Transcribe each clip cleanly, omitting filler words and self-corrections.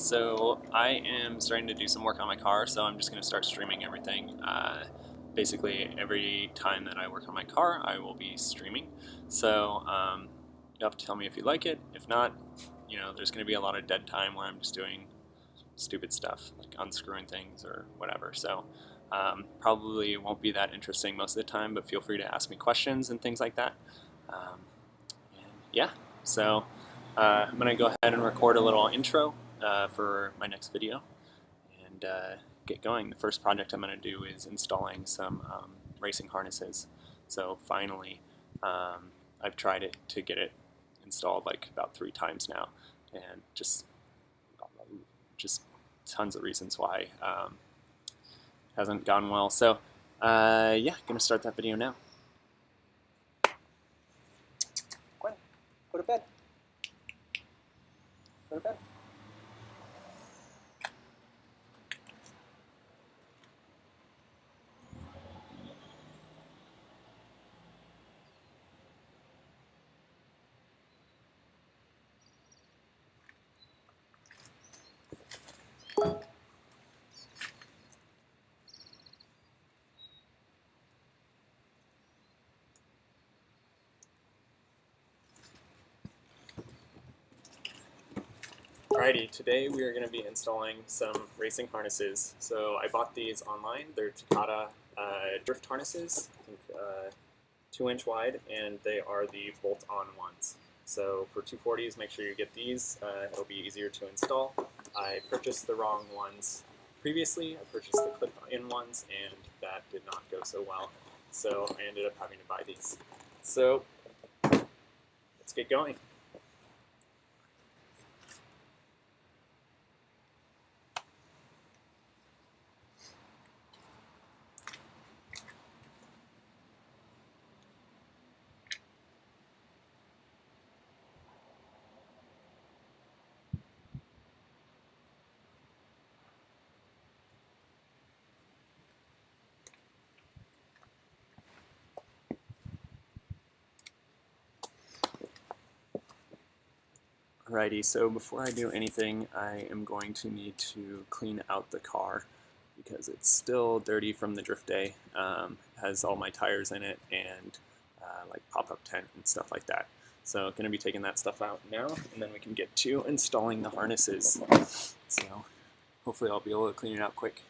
So I am starting to do some work on my car, so I'm just going to start streaming everything. Basically, every time that I work on my car, I will be streaming. So you have to tell me if you like it. If not, there's going to be a lot of dead time where I'm just doing stupid stuff, like unscrewing things or whatever. So probably won't be that interesting most of the time, but feel free to ask me questions and things like that. Um, and yeah, so I'm going to go ahead and record a little intro for my next video and get going. The first project I'm going to do is installing some racing harnesses. So finally, I've tried to get it installed like about 3 times now, and just tons of reasons why hasn't gone well. So yeah, gonna start that video now. Gwen, go to bed. Go to bed. Alrighty, today we are going to be installing some racing harnesses. So I bought these online. They're Takata drift harnesses, I think 2-inch wide, and they are the bolt-on ones. So for 240s, make sure you get these. It'll be easier to install. I purchased the wrong ones previously. I purchased the clip-in ones, and that did not go so well. So I ended up having to buy these. So let's get going. Alrighty, so before I do anything, I am going to need to clean out the car because it's still dirty from the drift day. It has all my tires in it and like pop-up tent and stuff like that. So going to be taking that stuff out now, and then we can get to installing the harnesses. So hopefully I'll be able to clean it out quick.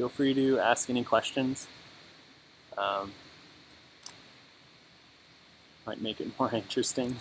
feel free to ask any questions. Might make it more interesting.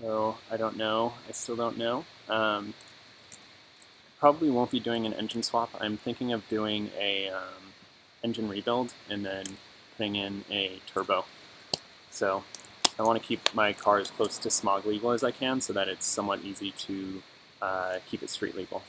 So I don't know. I still don't know. Probably won't be doing an engine swap. I'm thinking of doing a engine rebuild and then putting in a turbo. So I want to keep my car as close to smog legal as I can so that it's somewhat easy to keep it street legal.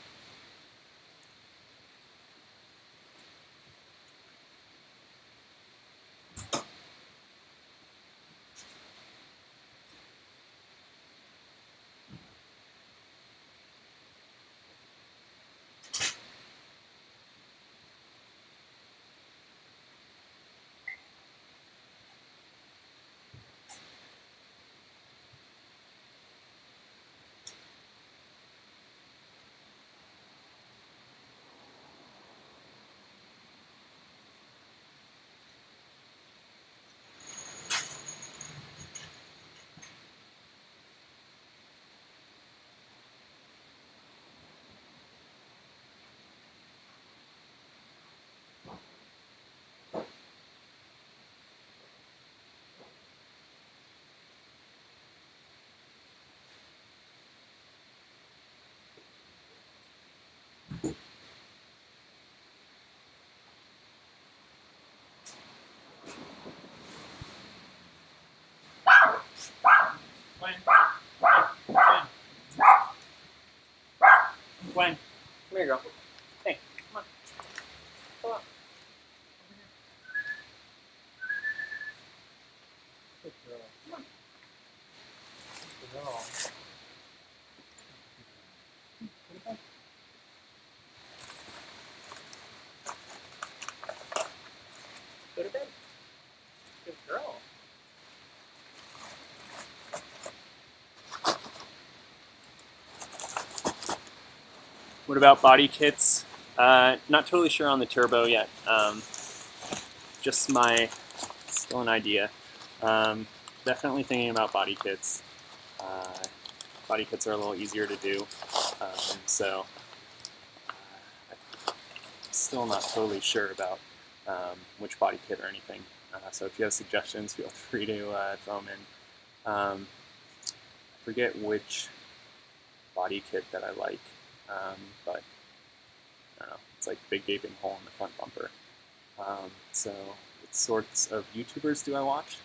Gwen, come here, girl. Hey, come on. Come on. Good girl. Come on. Good girl. Go to bed. Good girl. What about body kits? Not totally sure on the turbo yet. Just still an idea. Definitely thinking about body kits. Body kits are a little easier to do, so I'm still not totally sure about which body kit or anything. So if you have suggestions, feel free to throw them in. I forget which body kit that I like, but I don't know. It's like big gaping hole in the front bumper. So what sorts of YouTubers do I watch?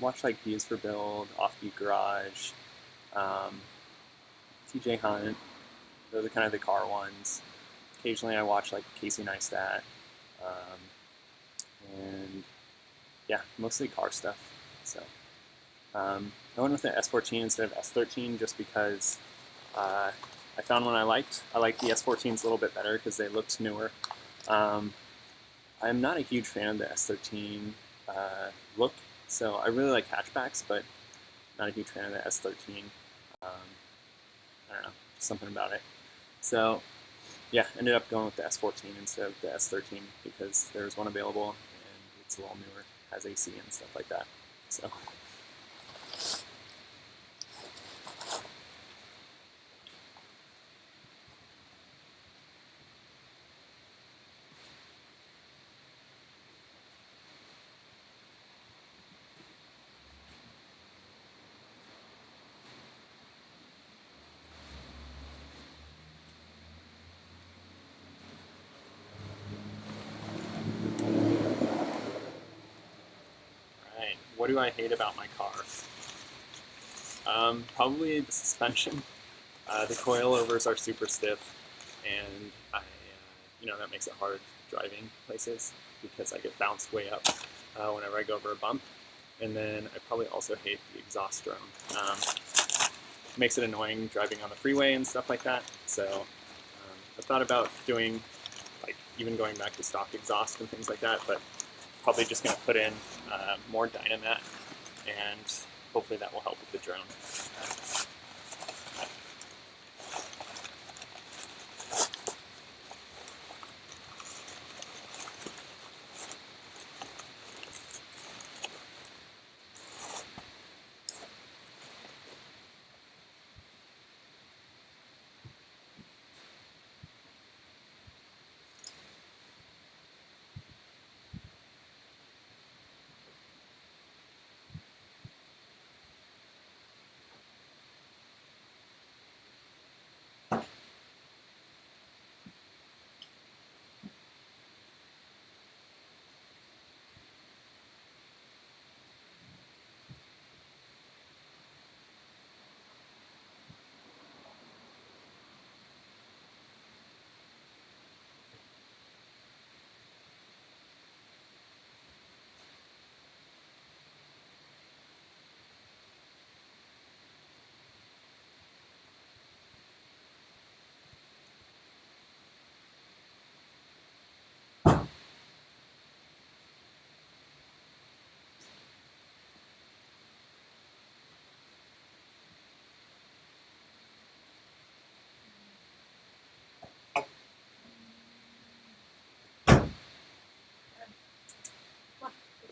Watch like B is for Build, Offbeat Garage, TJ Hunt. Those are kind of the car ones. Occasionally I watch like Casey Neistat. And yeah, mostly car stuff. So I went with the S14 instead of S13 just because I found one I liked. I like the S14s a little bit better because they looked newer. I'm not a huge fan of the S13 look, so I really like hatchbacks, but not a huge fan of the S13. I don't know, something about it. So yeah, ended up going with the S14 instead of the S13 because there's one available and it's a little newer, has AC and stuff like that. So. What do I hate about my car? Probably the suspension. The coilovers are super stiff, and that makes it hard driving places because I get bounced way up whenever I go over a bump. And then I probably also hate the exhaust drone. makes it annoying driving on the freeway and stuff like that. So I thought about doing, like, even going back to stock exhaust and things like that, but probably just going to put in more Dynamat, and hopefully that will help with the drone.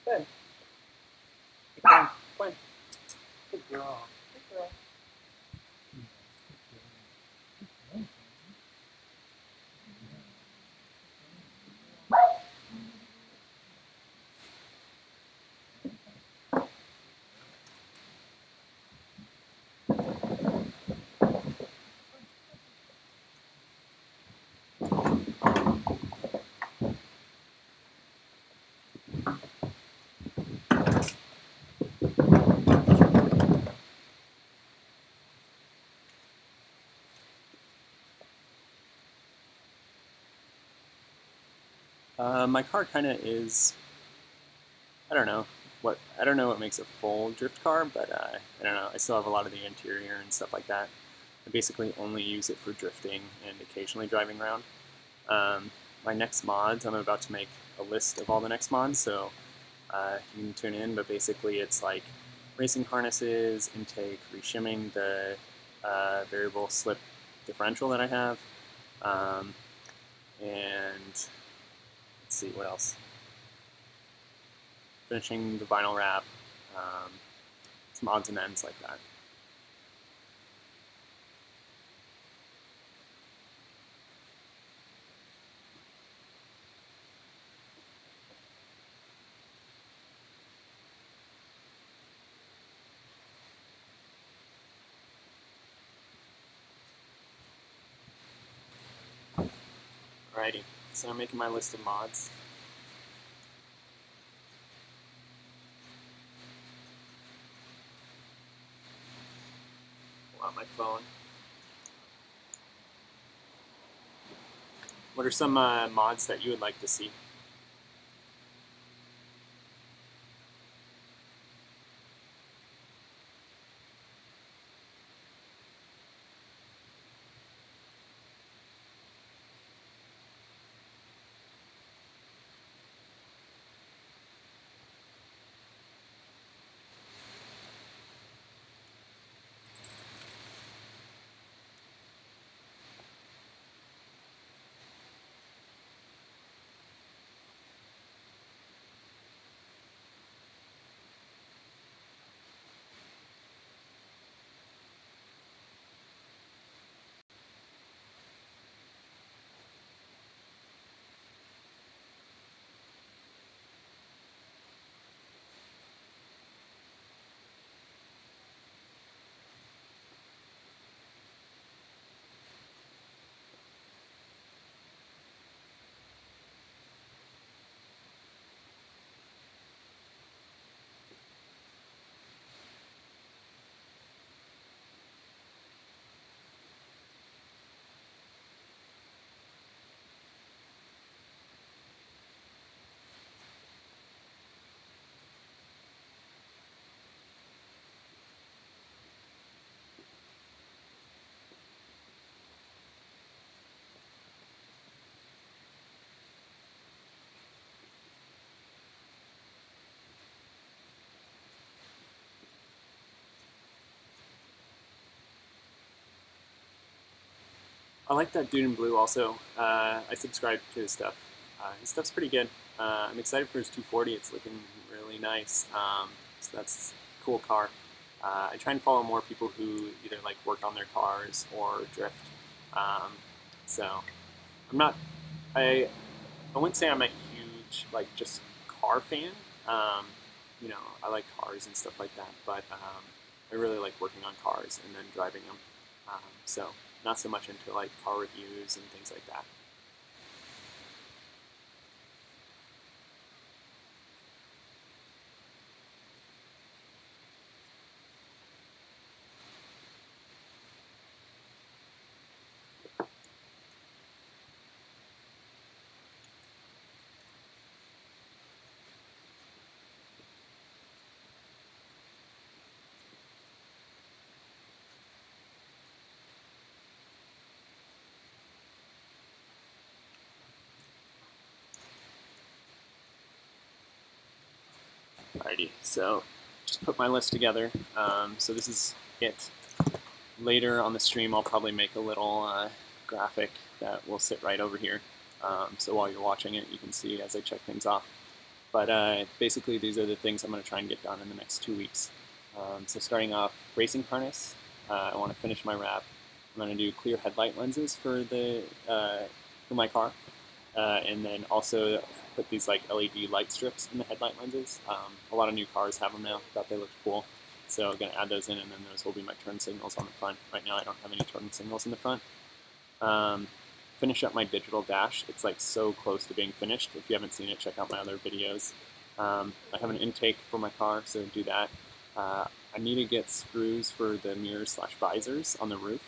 Good. Keep going. Go ahead. Good girl. Good girl. My car kind of is, I don't know what makes a full drift car, but I don't know. I still have a lot of the interior and stuff like that. I basically only use it for drifting and occasionally driving around. My next mods, I'm about to make a list of all the next mods, so you can tune in. But basically, it's like racing harnesses, intake, reshimming the variable slip differential that I have, and let's see what else. Finishing the vinyl wrap, some odds and ends like that. Alrighty, so I'm making my list of mods. Pull out my phone. What are some mods that you would like to see? I like that dude in blue also. I subscribe to his stuff. His stuff's pretty good. I'm excited for his 240. It's looking really nice. So that's a cool car. I try and follow more people who either like work on their cars or drift. Um, so I'm not. I wouldn't say I'm a huge like just car fan. Um, I like cars and stuff like that, but I really like working on cars and then driving them. So not so much into like car reviews and things like that. Alrighty, so just put my list together. So this is it. Later on the stream, I'll probably make a little graphic that will sit right over here. So while you're watching it, you can see as I check things off. But basically, these are the things I'm going to try and get done in the next 2 weeks. So starting off, racing harness. I want to finish my wrap. I'm going to do clear headlight lenses for my car, and then also put these like LED light strips in the headlight lenses. A lot of new cars have them now. Thought they looked cool, so I'm going to add those in, and then those will be my turn signals on the front. Right now, I don't have any turn signals in the front. Finish up my digital dash. It's like so close to being finished. If you haven't seen it, check out my other videos. I have an intake for my car, so do that. I need to get screws for the mirrors / visors on the roof.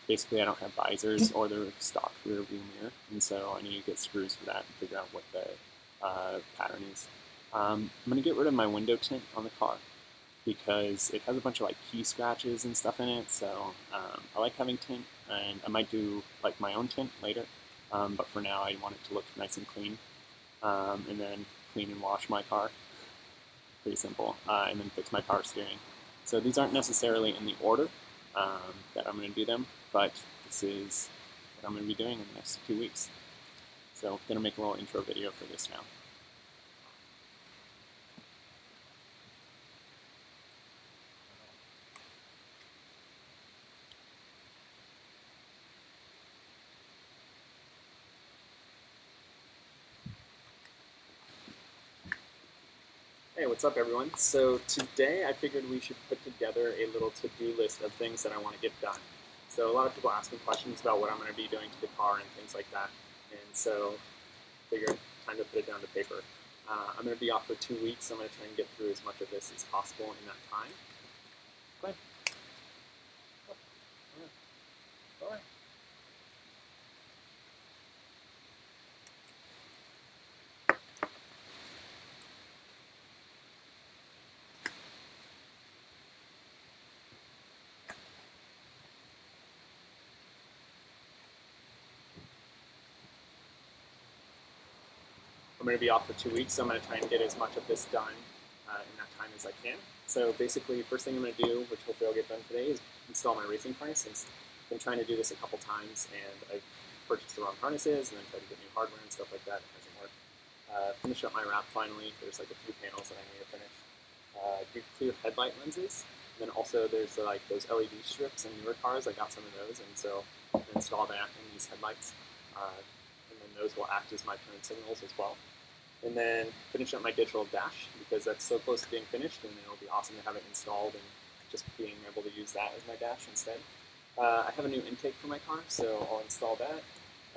Basically, I don't have visors or the stock rear view mirror, and so I need to get screws for that and figure out what the pattern is. I'm going to get rid of my window tint on the car because it has a bunch of like key scratches and stuff in it. So I like having tint, and I might do like my own tint later. But for now, I want it to look nice and clean, and then clean and wash my car. Pretty simple, and then fix my power steering. So these aren't necessarily in the order that I'm going to do them, but this is what I'm going to be doing in the next 2 weeks. So I'm going to make a little intro video for this now. Hey, what's up everyone? So today I figured we should put together a little to-do list of things that I want to get done. So a lot of people ask me questions about what I'm going to be doing to the car and things like that. And so I figured time to put it down to paper. I'm going to be off for 2 weeks. I'm going to try and get through as much of this as possible in that time. Go ahead. All right. I'm going to be off for 2 weeks, so I'm going to try and get as much of this done in that time as I can. So basically, first thing I'm going to do, which hopefully I'll get done today, is install my racing harness. I've been trying to do this a couple times, and I've purchased the wrong harnesses, and then tried to get new hardware and stuff like that. It hasn't worked. Finish up my wrap finally. There's like a few panels that I need to finish. Do clear headlight lenses. And then also there's like those LED strips in newer cars. I got some of those, and so I'm going to install that in these headlights. And then those will act as my turn signals as well. And then finish up my digital dash because that's so close to being finished, and it'll be awesome to have it installed and just being able to use that as my dash instead. I have a new intake for my car, so I'll install that.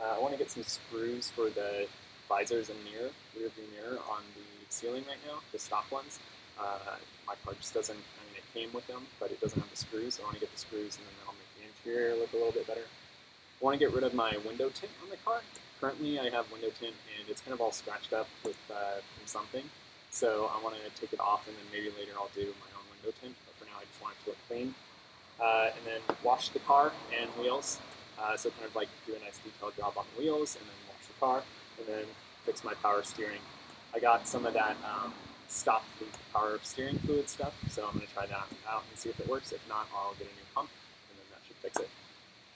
I want to get some screws for the visors and rear view mirror on the ceiling right now, the stock ones. My car just doesn't, I mean it came with them, but it doesn't have the screws, so I want to get the screws and then that'll make the interior look a little bit better. I want to get rid of my window tint on the car. Currently I have window tint and it's kind of all scratched up with from something. So I want to take it off and then maybe later I'll do my own window tint, but for now I just want it to look clean. And then wash the car and wheels. So kind of like do a nice detailed job on the wheels and then wash the car and then fix my power steering. I got some of that stop the power steering fluid stuff, so I'm going to try that out and see if it works. If not, I'll get a new pump and then that should fix it.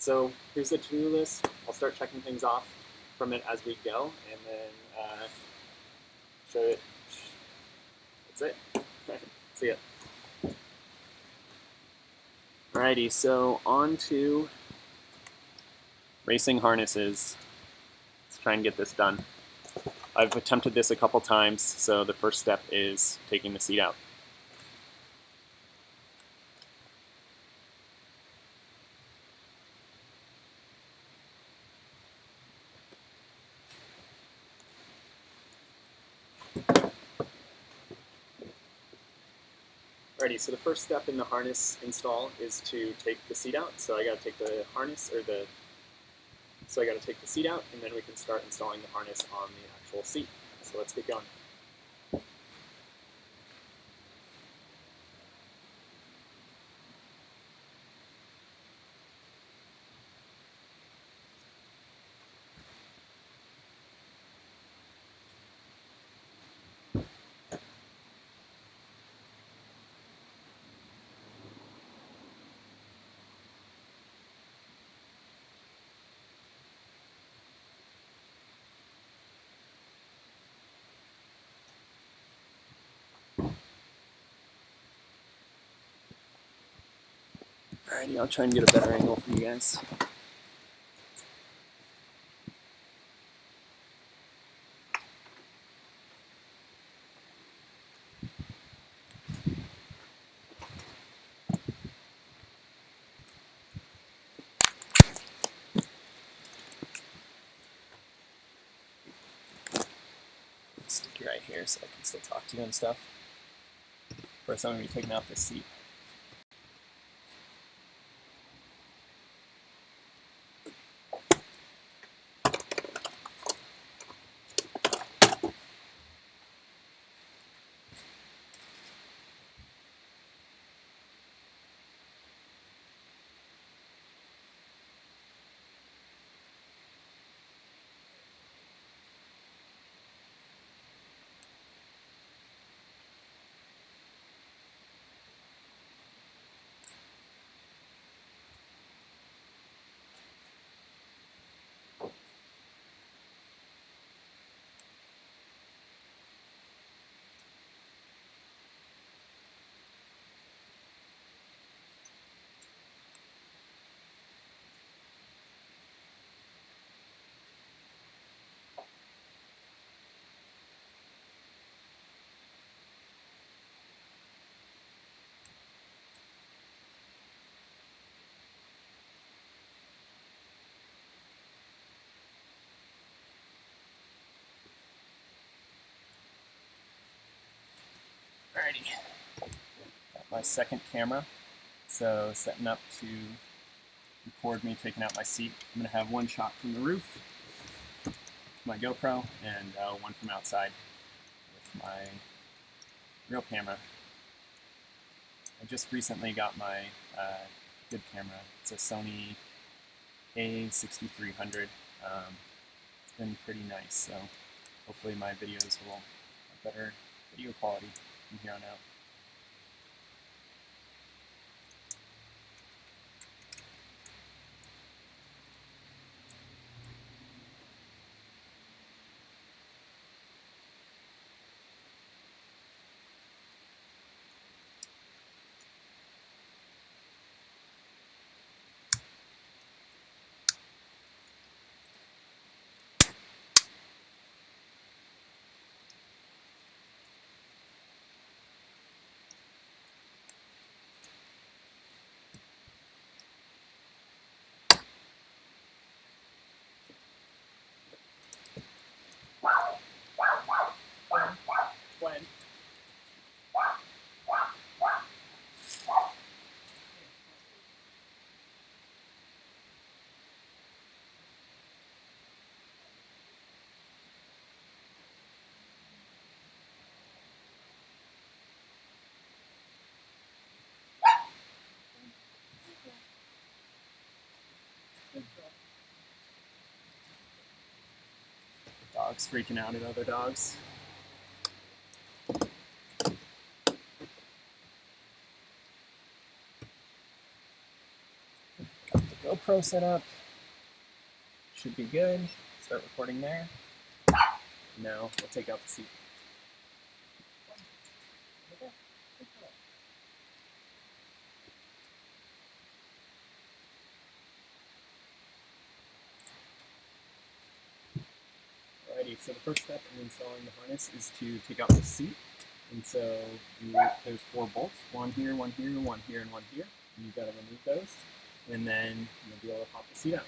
So here's the to-do list. I'll start checking things off from it as we go, and then show it. That's it. See ya. Alrighty, so on to racing harnesses. Let's try and get this done. I've attempted this a couple times, so the first step is taking the seat out. Alrighty, so the first step in the harness install is to take the seat out. So I gotta take the harness, so I gotta take the seat out, and then we can start installing the harness on the actual seat. So let's get going. Alrighty, I'll try and get a better angle for you guys. Stick you right here so I can still talk to you and stuff. First, I'm going to be taking out this seat. Alrighty, got my second camera, so setting up to record me taking out my seat. I'm going to have one shot from the roof, my GoPro, and one from outside with my real camera. I just recently got my good camera. It's a Sony A6300. It's been pretty nice, so hopefully my videos will have better video quality from here on out. When? Dogs freaking out at other dogs. Got the GoPro GoPro set up. Should be good. Start recording there. Now we'll take out the seat. Alrighty, so the first step in installing the harness is to take out the seat. And so there's 4 bolts, one here, one here, one here, and one here. And you've got to remove those, and then you'll be able to pop the seat out.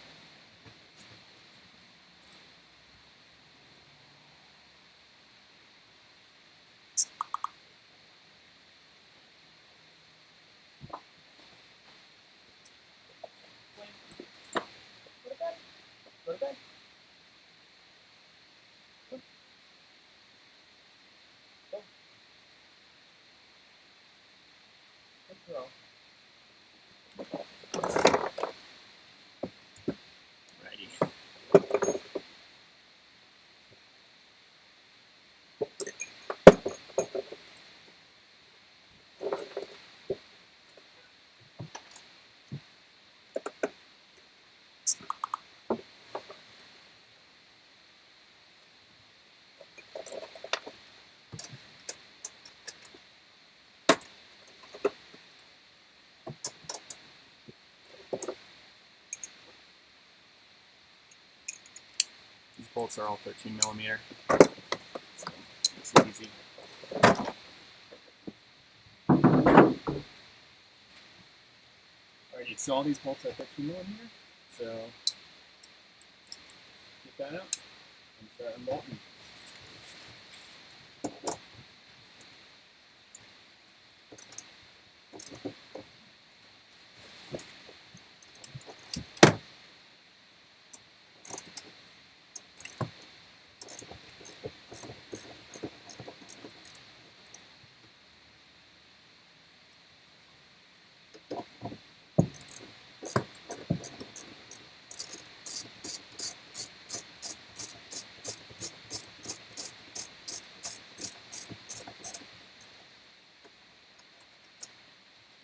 Go to bed. Go. Go. Good girl. Righty. These bolts are all 13mm, so it's easy. Alrighty, so all these bolts are 13mm, so get that out and start unbolting.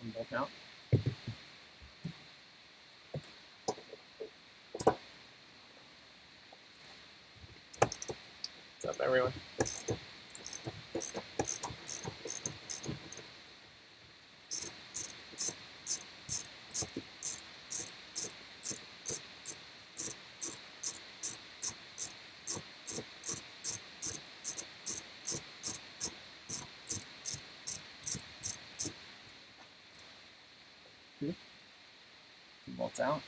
Unbolt out. What's up, everyone? Two bolts out.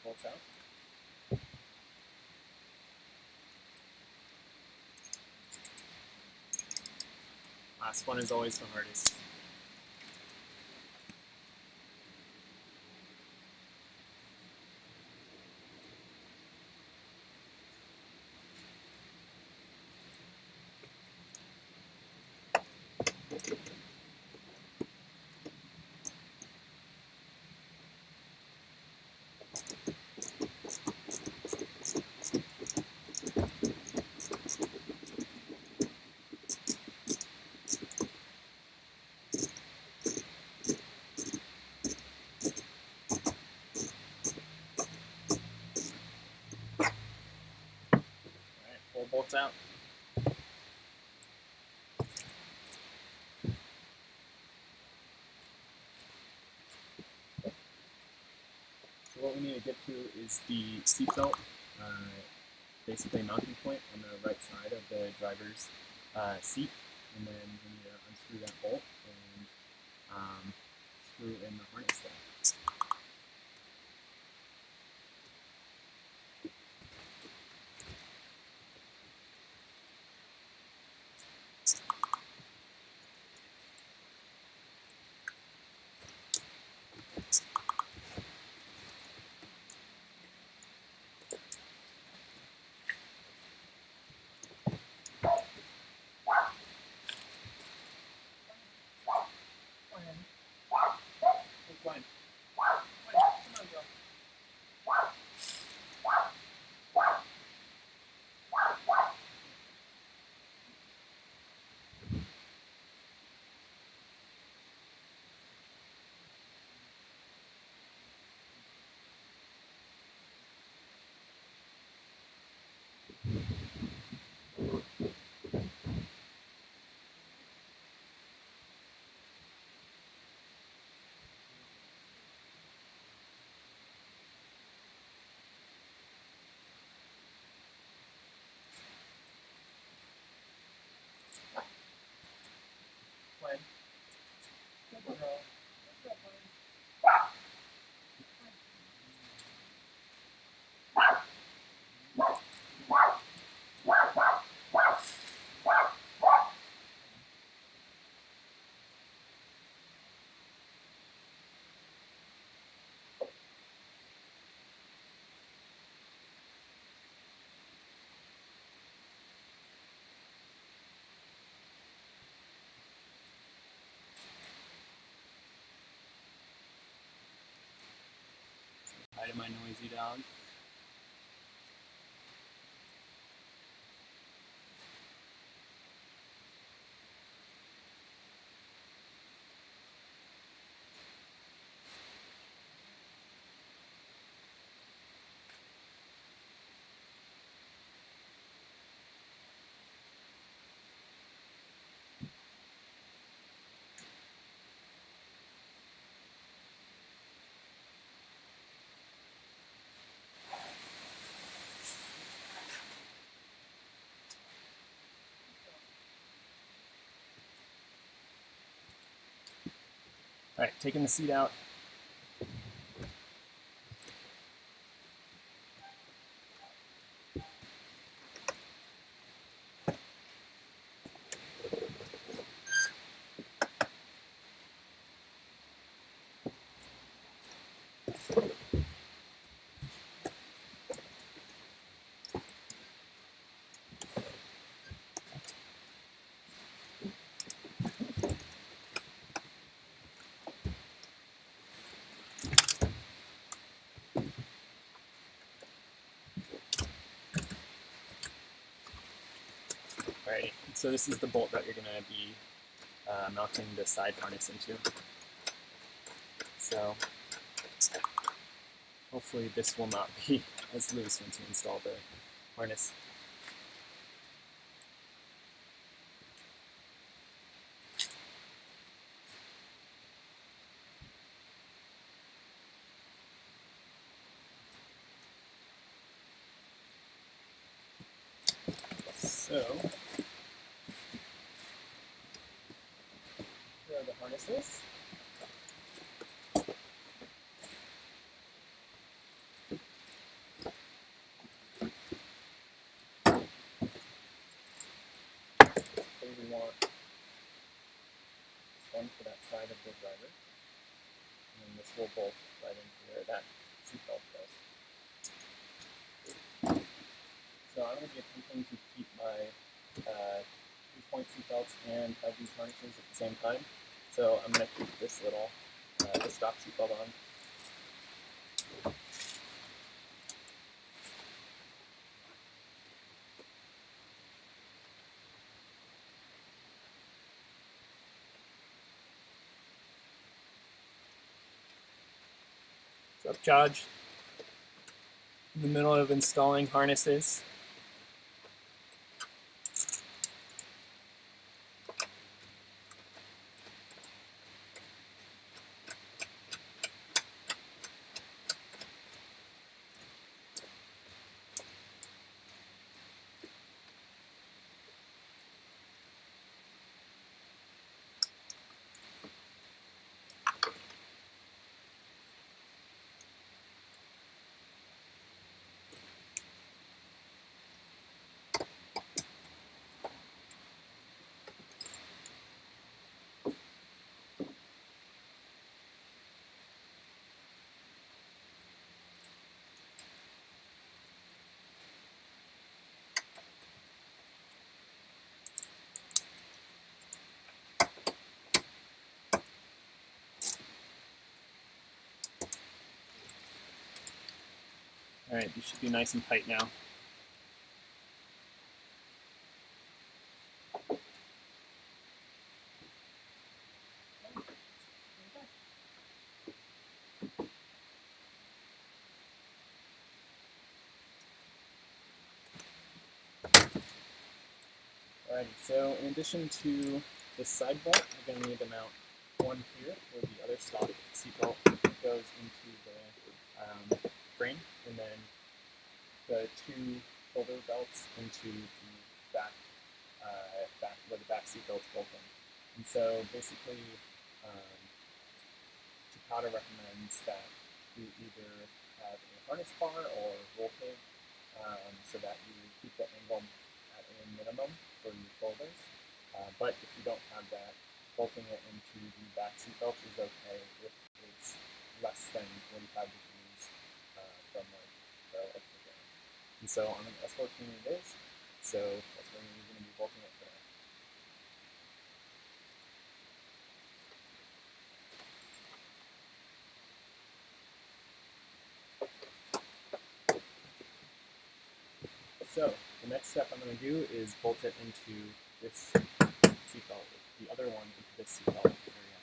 Bolts out. Last one is always the hardest. Bolts out. So what we need to get to is the seatbelt, basically mounting point on the right side of the driver's seat, and then we need to unscrew that bolt and screw in the harness there. noisy dog. All right, taking the seat out. Alrighty, so this is the bolt that you're going to be mounting the side harness into. So hopefully this will not be as loose once you install the harness. So here are the harnesses. So we want one for that side of the driver, and then this will bolt right into where that seatbelt goes. So I'm going to be attempting to keep my 3-point seatbelts and have these harnesses at the same time. So I'm going to keep this little the stock seatbelt on. What's up, Judge? In the middle of installing harnesses. All right, these should be nice and tight now. Alrighty, so in addition to this side bolt, we're going to need to mount one here where the other stock seatbelt goes into the frame, and then the two shoulder belts into the back, where the back seat belts bolt in. And so basically, Takata recommends that you either have a harness bar or roll pig, so that you keep the angle at a minimum for your shoulders. But if you don't have that, bolting it into the back seat belt is okay if it's less than 45 degrees from like parallel to the ground. And so on an S14 it is, so that's where you're going to be bolting it there. So the next step I'm going to do is bolt it into this seatbelt, the other one into this seatbelt area.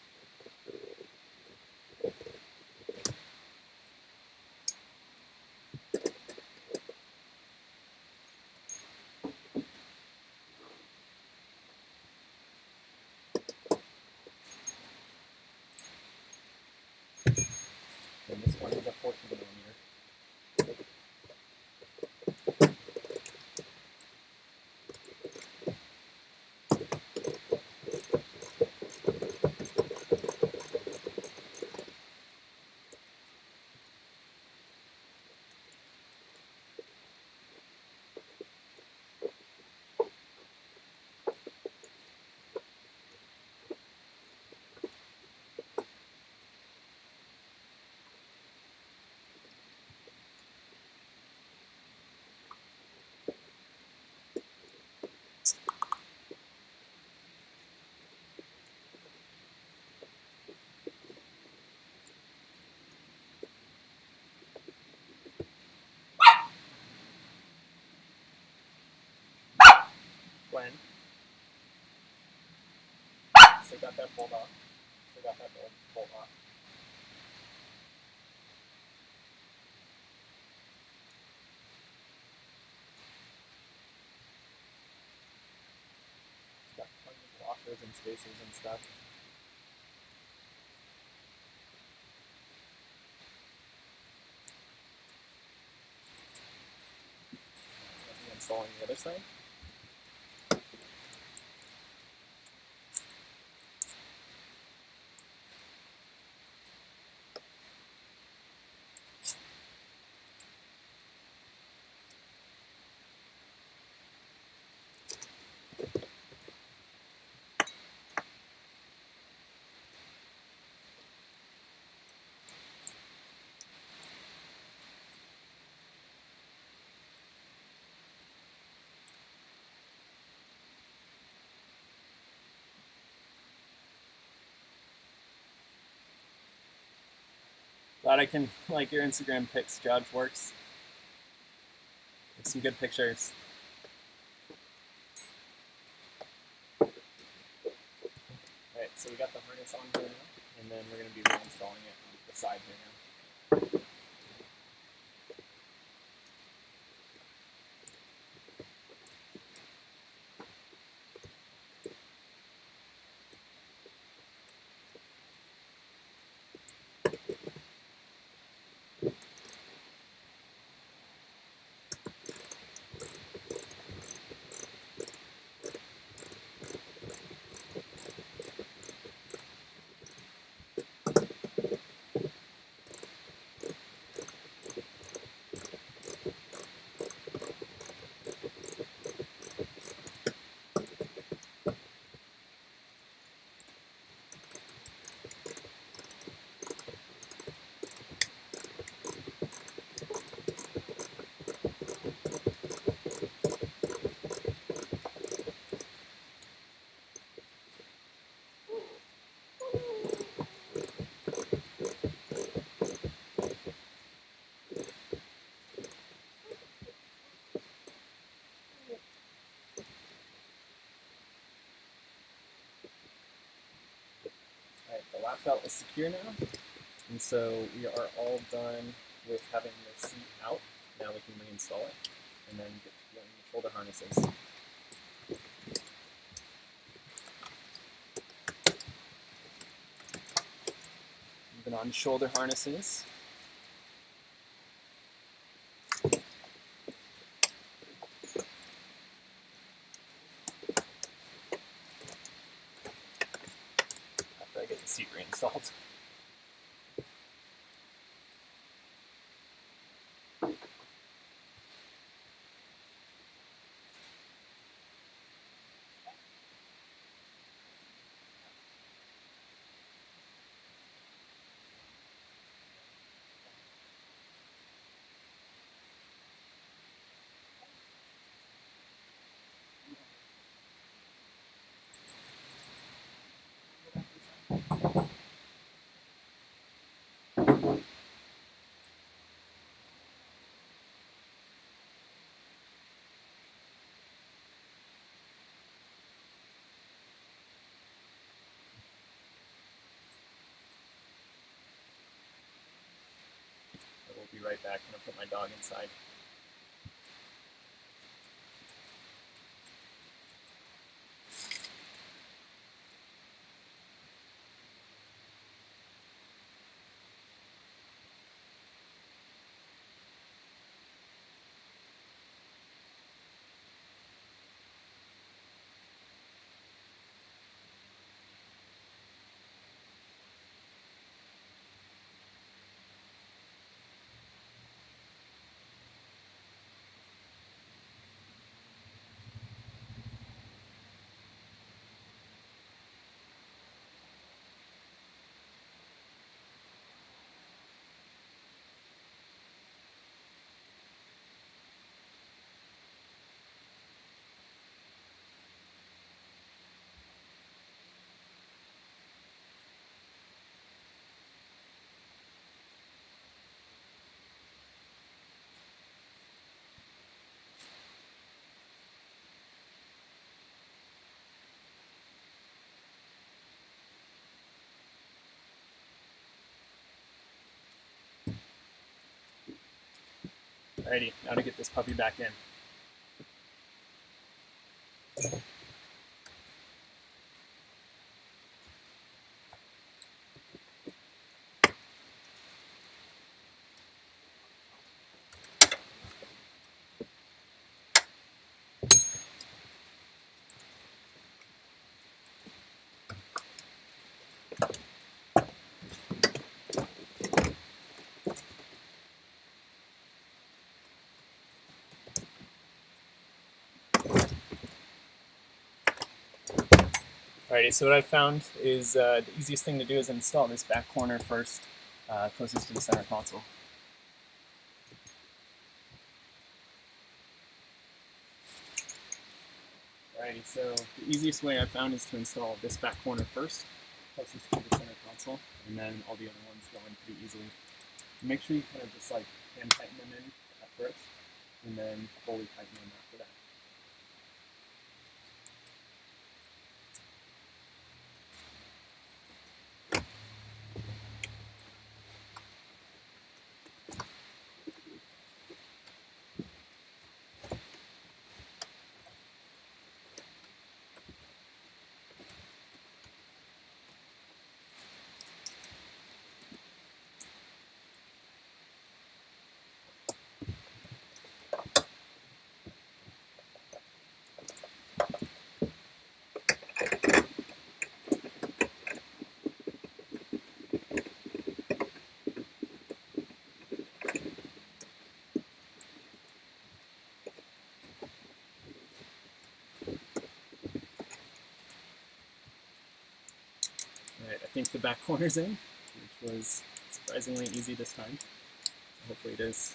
And this one is a 14mm. Gwen. So got that bolt off. So got that bolt off. Got tons of washers and spacers and stuff. Let me installing the other side. Glad I can like your Instagram pics, Judge. Works. It's some good pictures. Alright, so we got the harness on here now, and then we're going to be reinstalling it on the side here now. Alright, the lap belt is secure now, and so we are all done with having the seat out. Now we can reinstall it, and then get to doing the shoulder harnesses. Moving on to shoulder harnesses. After I get the seat reinstalled. right back and I'll put my dog inside. Alrighty, now to get this puppy back in. Alrighty, so what I've found is the easiest thing to do is install this back corner first, closest to the center console. Alrighty, so the easiest way I've found is to install this back corner first, closest to the center console, and then all the other ones go in pretty easily. Make sure you kind of just like hand tighten them in at first, and then fully tighten them after that. Alright, I think the back corner's in, which was surprisingly easy this time. Hopefully it is.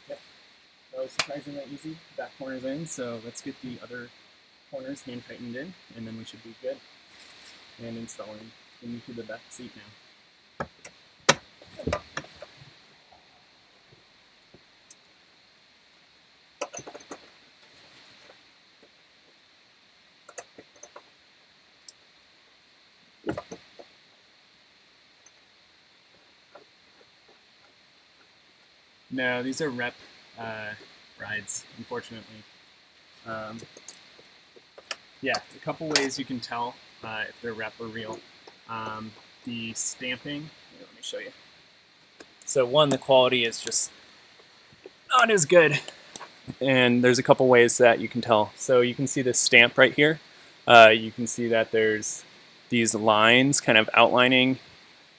Yep, that was surprisingly easy. Back corner's in, so let's get the other corners hand tightened in, and then we should be good. And installing into the back seat now. No, these are rep rides, unfortunately. Yeah, a couple ways you can tell if they're rep or real. The stamping, let me show you. So one, the quality is just not as good. And there's a couple ways that you can tell. So you can see this stamp right here. You can see that there's these lines kind of outlining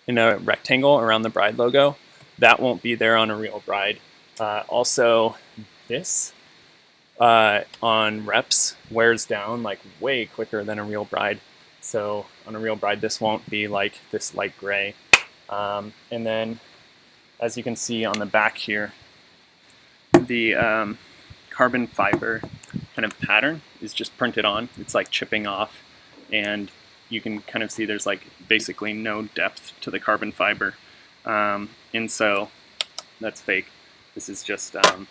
in a rectangle around the Bride logo. That won't be there on a real Bride. Also, this on reps wears down like way quicker than a real Bride. So on a real Bride, this won't be like this light gray. And then, as you can see on the back here, the carbon fiber kind of pattern is just printed on. It's like chipping off, and you can kind of see there's like basically no depth to the carbon fiber. And so that's fake. This is just, I don't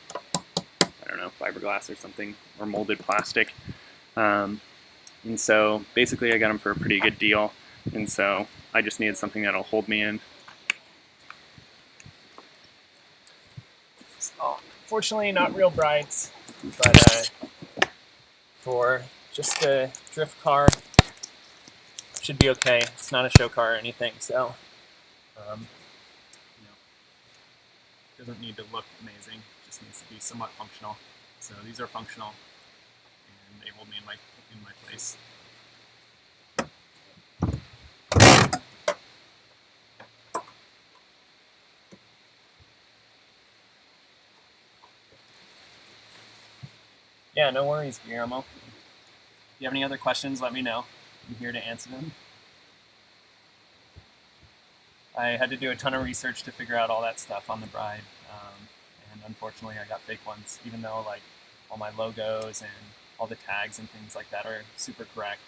know, fiberglass or something, or molded plastic. And so basically I got them for a pretty good deal. And so I just needed something that'll hold me in. So, fortunately, not real brides, but for just a drift car, should be okay. It's not a show car or anything, so doesn't need to look amazing. Just needs to be somewhat functional. So these are functional, and they hold me in my place. Yeah, no worries, Guillermo. If you have any other questions, let me know. I'm here to answer them. I had to do a ton of research to figure out all that stuff on the bride, and unfortunately, I got fake ones. Even though like all my logos and all the tags and things like that are super correct,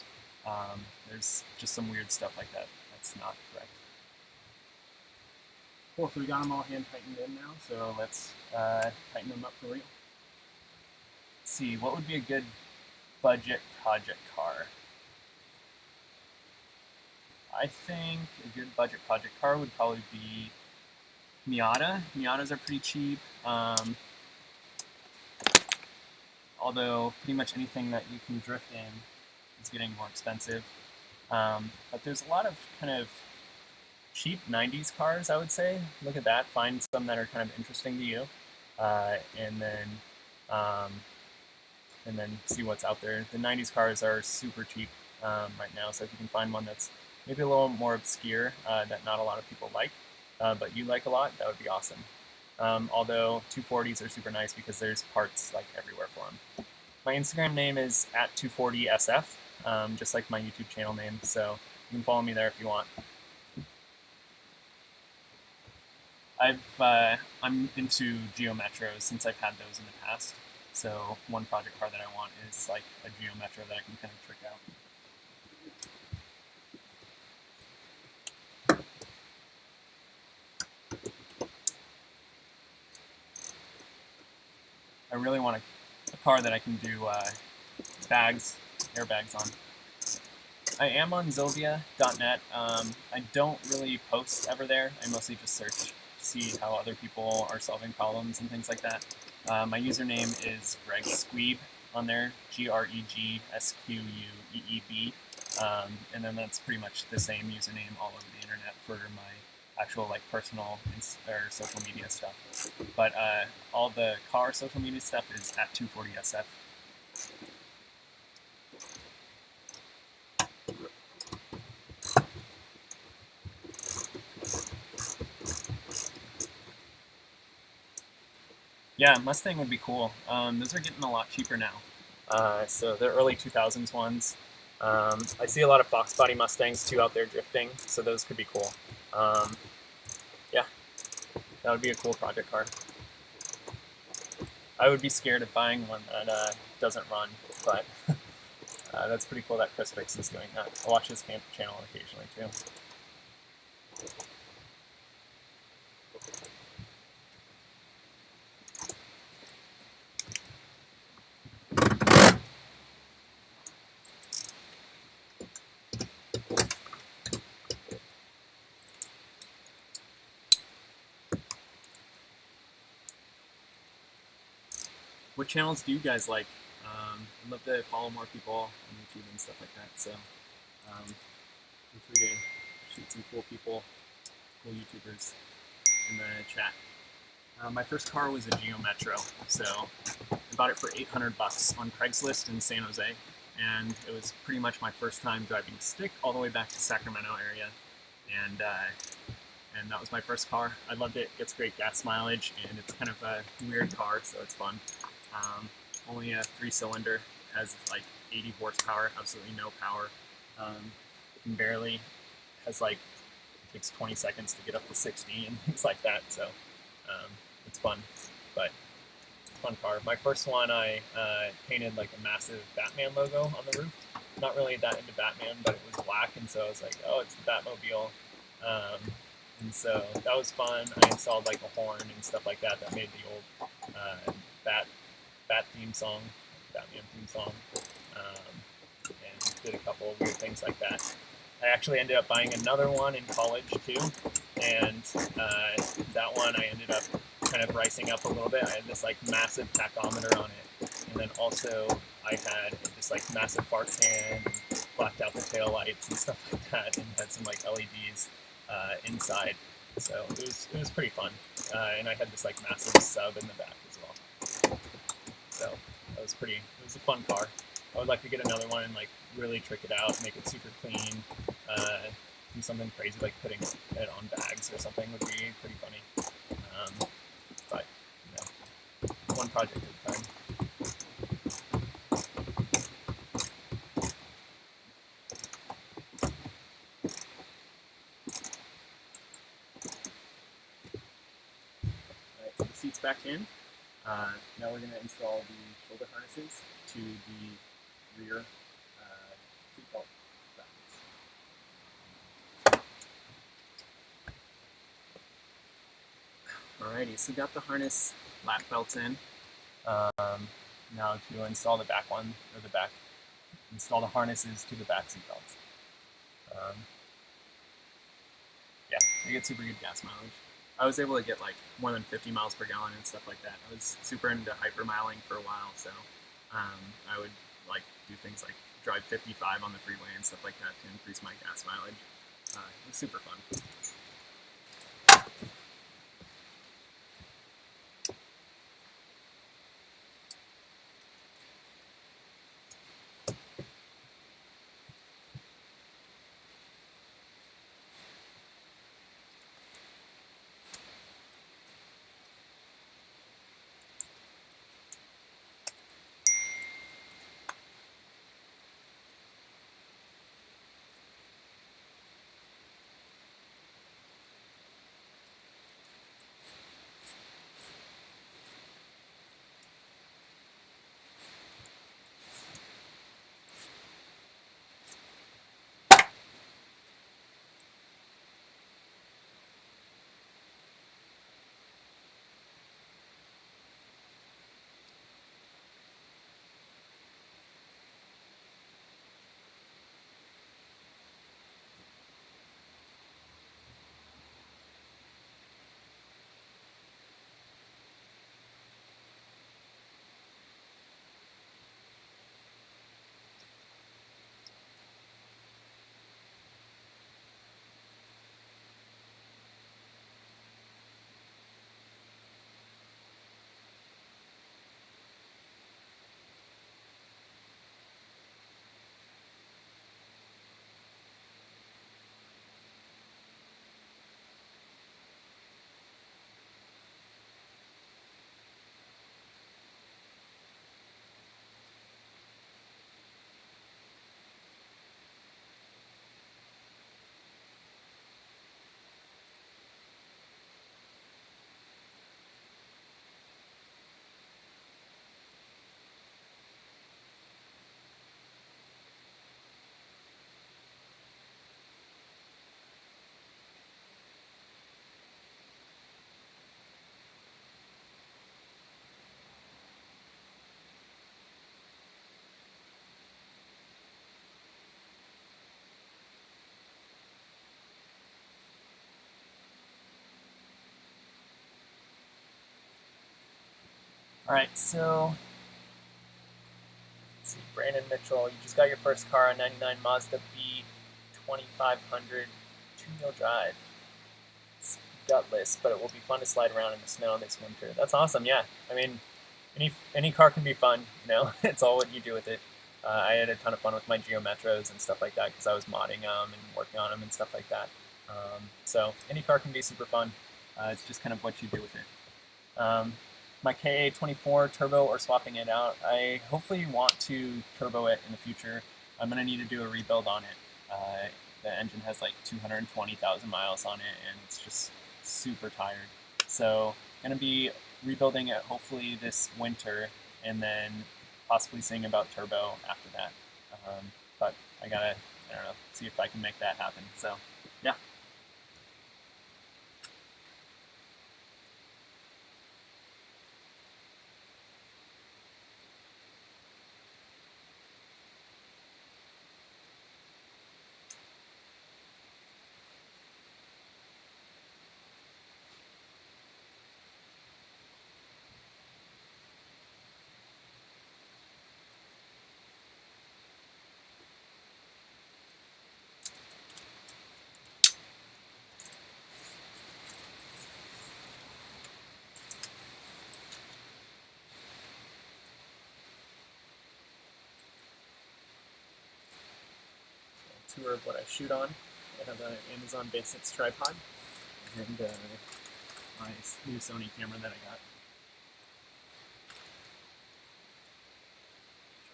there's just some weird stuff like that that's not correct. Cool. So we got them all hand tightened in now. So let's tighten them up for real. Let's see, what would be a good budget project car? I think a good budget project car would probably be Miata. Miatas are pretty cheap, although pretty much anything that you can drift in is getting more expensive. But there's a lot of kind of cheap 90s cars, I would say. Look at that, find some that are kind of interesting to you, and then see what's out there. The 90s cars are super cheap right now, so if you can find one that's maybe a little more obscure that not a lot of people like, but you like a lot, that would be awesome. Although 240s are super nice because there's parts like everywhere for them. My Instagram name is @240sf, just like my YouTube channel name, so you can follow me there if you want. I'm into Geo Metros since I've had those in the past. So one project car that I want is like a Geo Metro that I can kind of trick out. I really want a car that I can do airbags on. I am on Zilvia.net. I don't really post ever there. I mostly just search to see how other people are solving problems and things like that. My username is Greg Squeeb on there, GregsQueeb, and then that's pretty much the same username all over the internet for my actual like personal or social media stuff. But all the car social media stuff is @240sf. Yeah, Mustang would be cool. Those are getting a lot cheaper now. So the early 2000s ones. I see a lot of Fox body Mustangs too out there drifting, so those could be cool. Yeah, that would be a cool project car. I would be scared of buying one that doesn't run, but that's pretty cool that Chris Fix is doing that. I watch his channel occasionally too. What channels do you guys like? I'd love to follow more people on YouTube and stuff like that. So feel free to shoot some cool people, cool YouTubers in the chat. My first car was a Geo Metro, so I bought it for $800 on Craigslist in San Jose, and it was pretty much my first time driving stick all the way back to Sacramento area, and that was my first car. I loved it. It gets great gas mileage, and it's kind of a weird car, so it's fun. Only a 3-cylinder, has like 80 horsepower, absolutely no power. Can barely, has like, takes 20 seconds to get up to 60 and things like that, so it's fun, but fun car. My first one, I painted like a massive Batman logo on the roof. Not really that into Batman, but it was black, and so I was like, oh, it's the Batmobile. And so that was fun. I installed like a horn and stuff like that that made the old Bat theme song, Batman theme song, and did a couple of weird things like that. I actually ended up buying another one in college too, and that one I ended up kind of ricing up a little bit. I had this like massive tachometer on it, and then also I had this like massive fart can, and blacked out the tail lights and stuff like that, and had some like LEDs inside. So it was pretty fun, and I had this like massive sub in the back as well. So that was pretty. It was a fun car. I would like to get another one and like really trick it out, make it super clean, do something crazy like putting it on bags or something would be pretty funny. But you know, one project at a time. All right, so the seat's back in. Now we're going to install the shoulder harnesses to the rear seatbelt brackets. Alrighty, so got the harness lap belts in. Now to install the back one, or install the harnesses to the back seat belts. Yeah, they get super good gas mileage. I was able to get like more than 50 miles per gallon and stuff like that. I was super into hypermiling for a while, so I would like do things like drive 55 on the freeway and stuff like that to increase my gas mileage. It was super fun. All right, so let's see, Brandon Mitchell, you just got your first car, a 99 Mazda B 2500 two-wheel drive. It's gutless, but it will be fun to slide around in the snow this winter. That's awesome, yeah. I mean, any car can be fun, you know. It's all what you do with it. I had a ton of fun with my Geo Metros and stuff like that because I was modding them and working on them and stuff like that. So any car can be super fun. It's just kind of what you do with it. My KA24 turbo or swapping it out. I hopefully want to turbo it in the future. I'm going to need to do a rebuild on it. The engine has like 220,000 miles on it and it's just super tired. So going to be rebuilding it hopefully this winter and then possibly seeing about turbo after that. But I don't know, see if I can make that happen. So yeah. tour of what I shoot on. I have an Amazon Basics tripod and my new Sony camera that I got.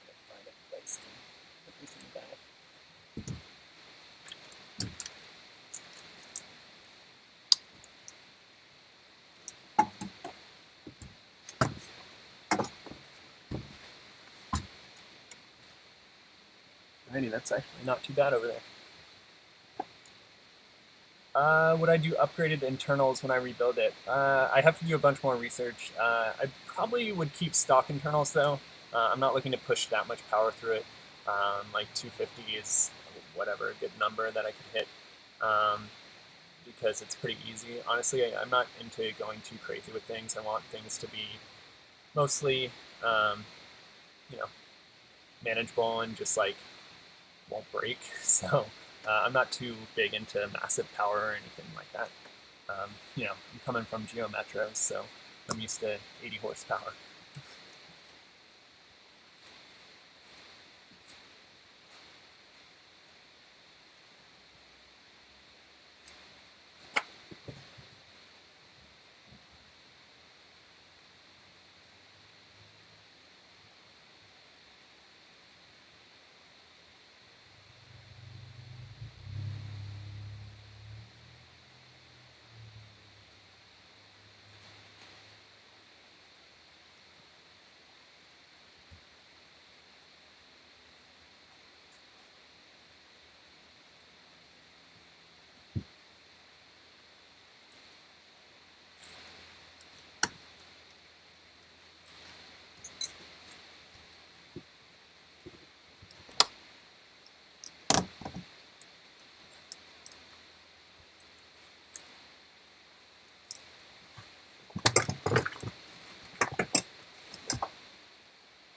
Try to find a place to put this in the back. Alrighty, that's actually not too bad over there. Would I do upgraded internals when I rebuild it? I have to do a bunch more research. I probably would keep stock internals though. I'm not looking to push that much power through it. Like 250 is whatever a good number that I could hit, because it's pretty easy. Honestly, I'm not into going too crazy with things. I want things to be mostly, you know, manageable and just like won't break. So I'm not too big into massive power or anything like that. You know, I'm coming from Geo Metros, so I'm used to 80 horsepower.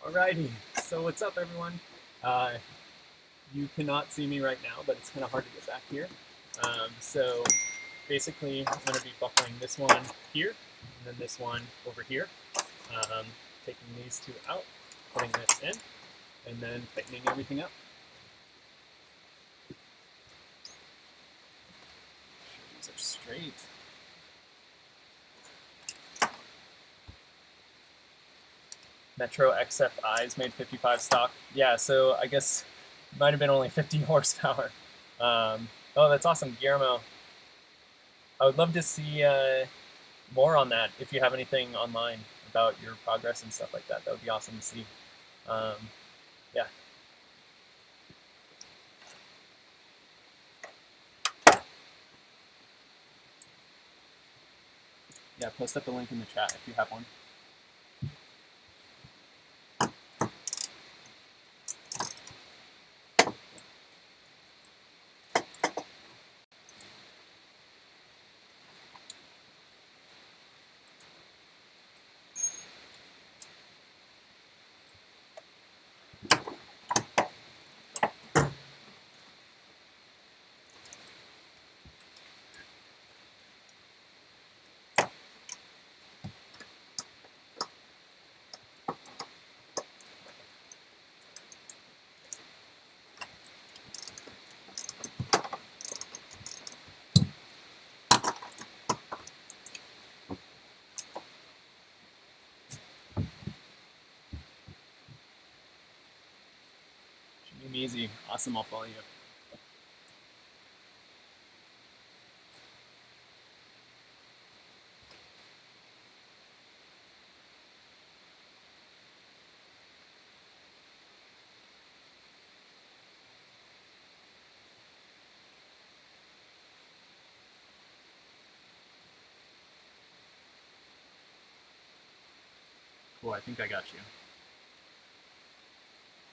Alrighty, so what's up everyone? You cannot see me right now, but it's kind of hard to get back here. So basically, I'm going to be buffering this one here, and then this one over here. Taking these two out, putting this in, and then tightening everything up. These are straight. Metro XFI's made 55 stock. Yeah, so I guess it might have been only 50 horsepower. Oh, that's awesome, Guillermo. I would love to see more on that if you have anything online about your progress and stuff like that. That would be awesome to see. Yeah. Yeah, post up the link in the chat if you have one. Easy. Awesome, I'll follow you. Cool, I think I got you.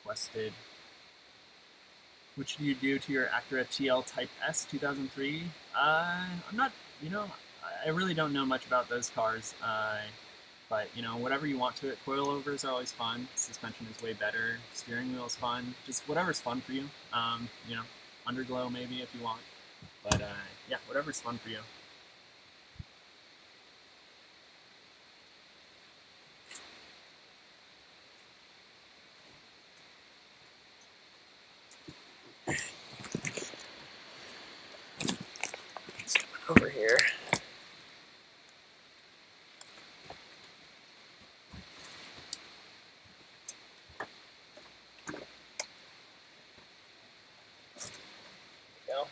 Quested. What should you do to your Acura TL Type S 2003? I'm not, you know, I really don't know much about those cars. But, you know, whatever you want to it. Coilovers are always fun. Suspension is way better. Steering wheel is fun. Just whatever's fun for you. You know, underglow maybe if you want. But, yeah, whatever's fun for you. over here. Go.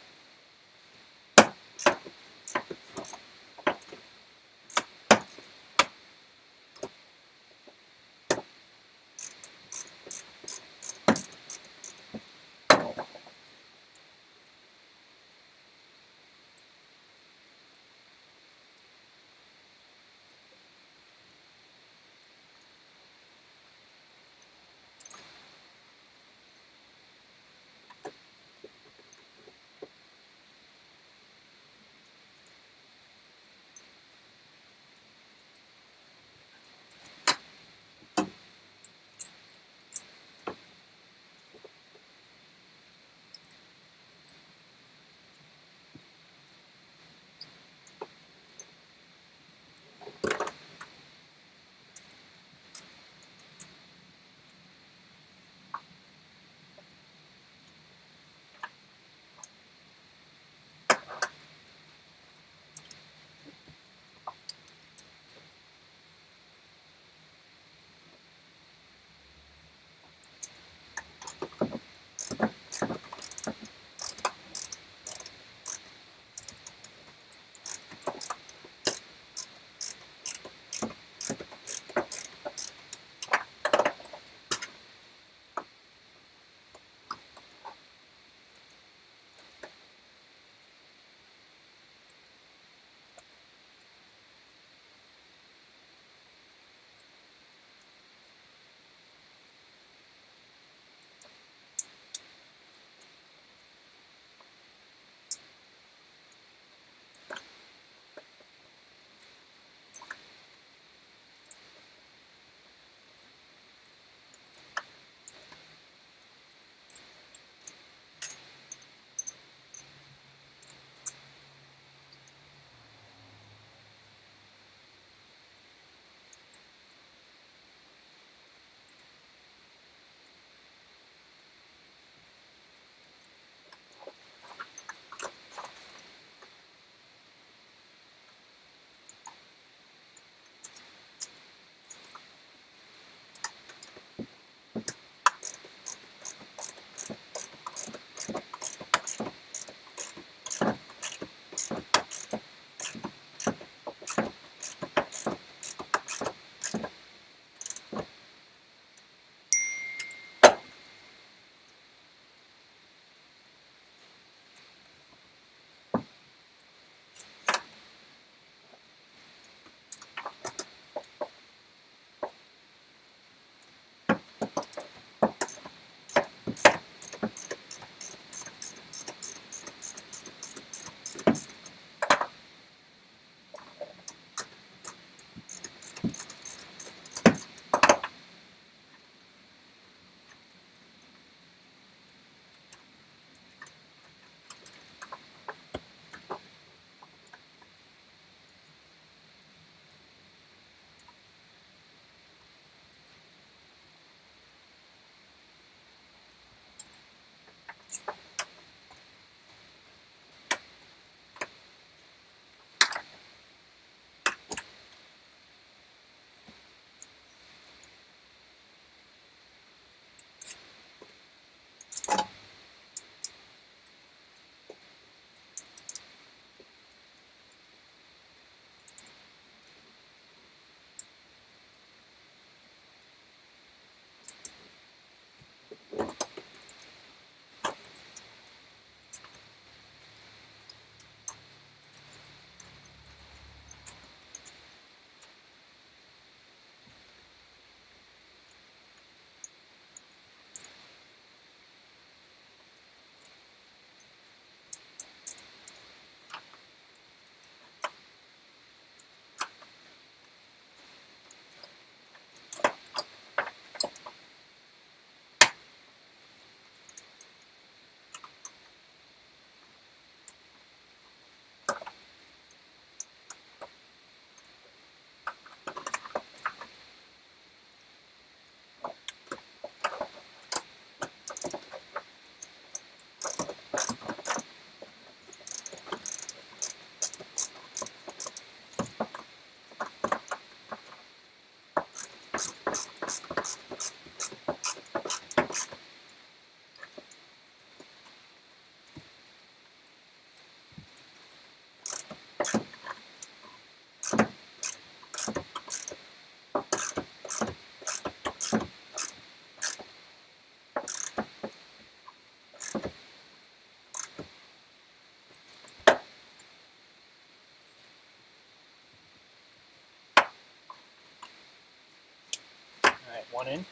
one in.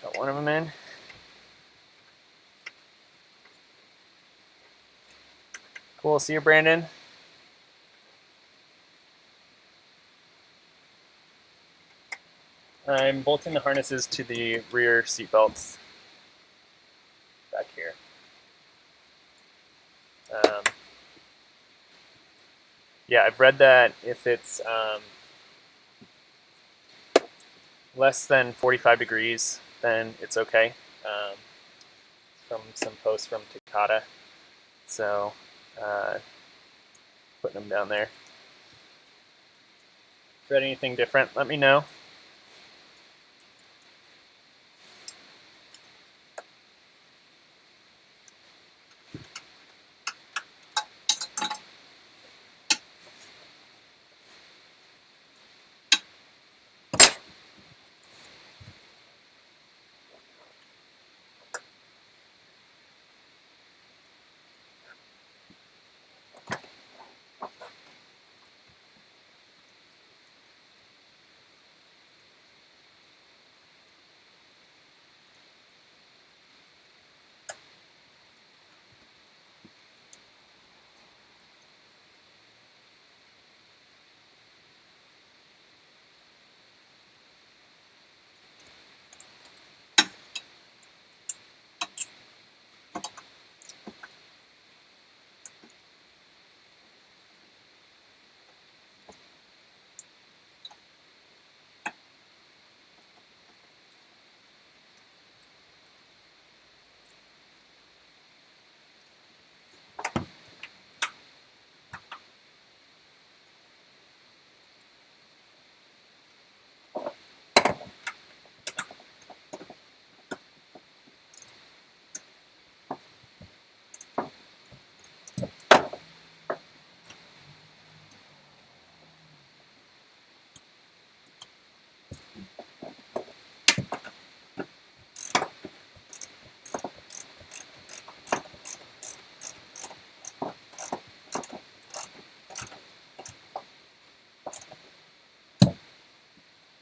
Got one of them in. Cool, see you, Brandon. I'm bolting the harnesses to the rear seat belts back here. Yeah, I've read that if it's less than 45 degrees, then it's okay. From some posts from Takata. So, putting them down there. If you read anything different, let me know.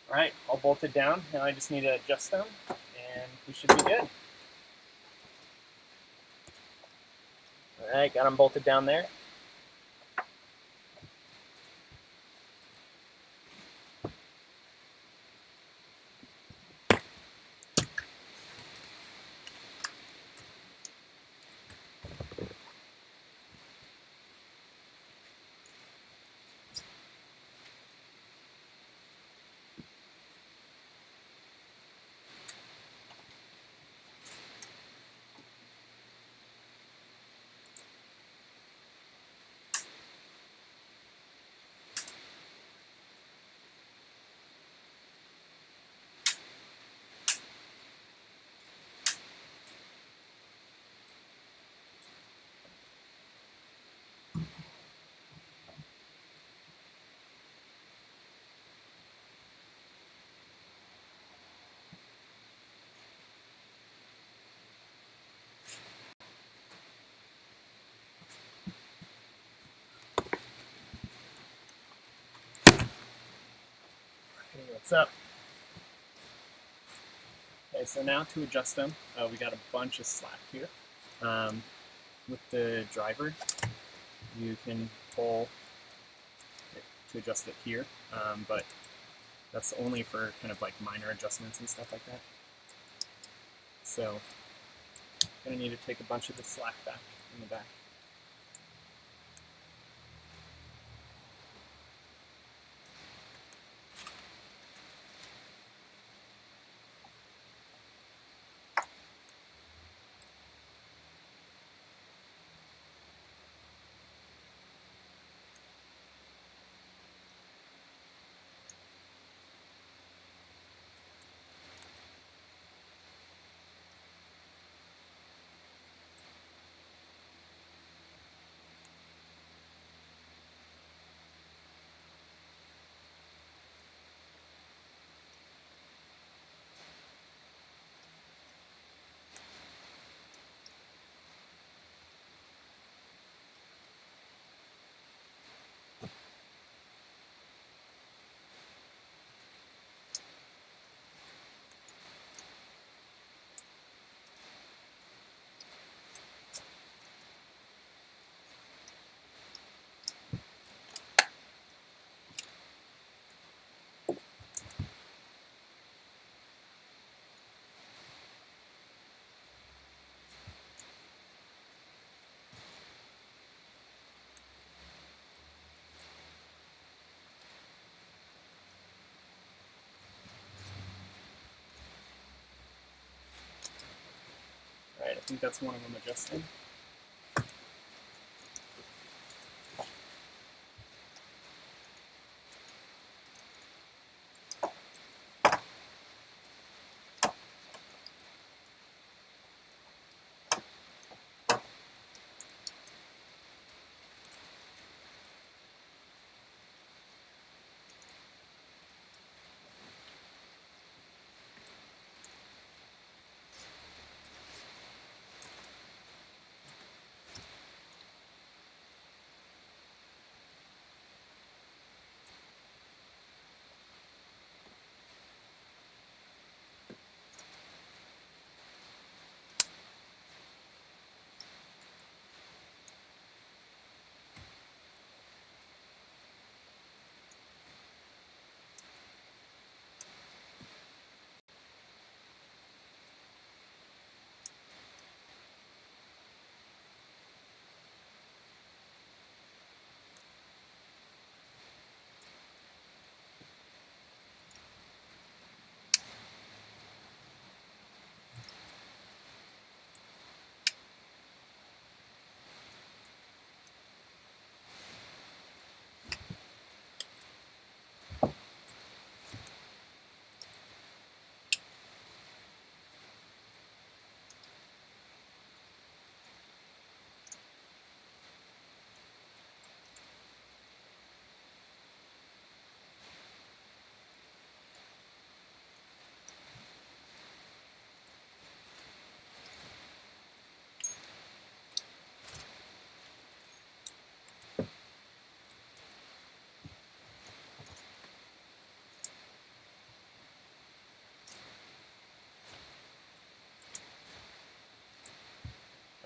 Alright, all bolted down. Now I just need to adjust them, and we should be good. Alright, got them bolted down there. Hey, what's up? Okay, so now to adjust them, we got a bunch of slack here. With the driver, you can pull it to adjust it here, but that's only for kind of like minor adjustments and stuff like that. So, I'm going to need to take a bunch of the slack back in the back. think that's one of them adjusting.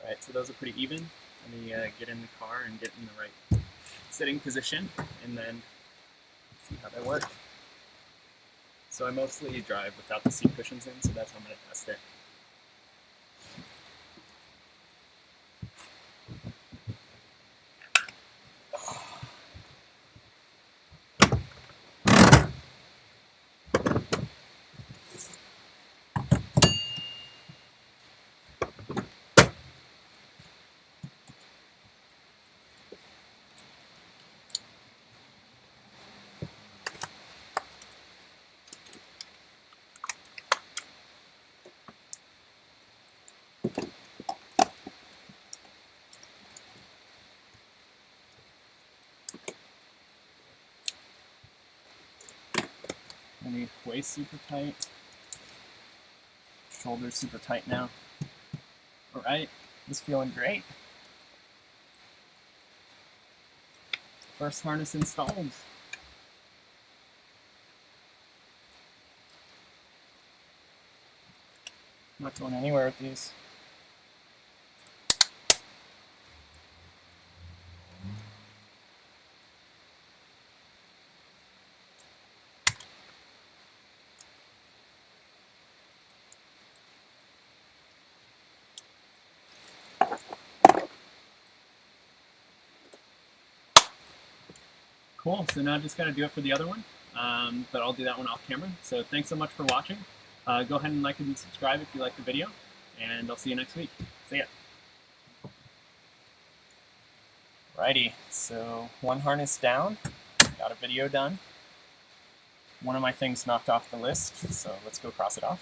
Alright, so those are pretty even. Let me get in the car and get in the right sitting position, and then see how they work. So I mostly drive without the seat cushions in, so that's how I'm going to test it. And the waist super tight, shoulders super tight now. Alright, this is feeling great. First harness installed. Not going anywhere with these. Cool, so now I just got to do it for the other one, but I'll do that one off camera. So thanks so much for watching. Go ahead and like and subscribe if you like the video, and I'll see you next week. See ya. Righty, so one harness down, got a video done. One of my things knocked off the list, so let's go cross it off.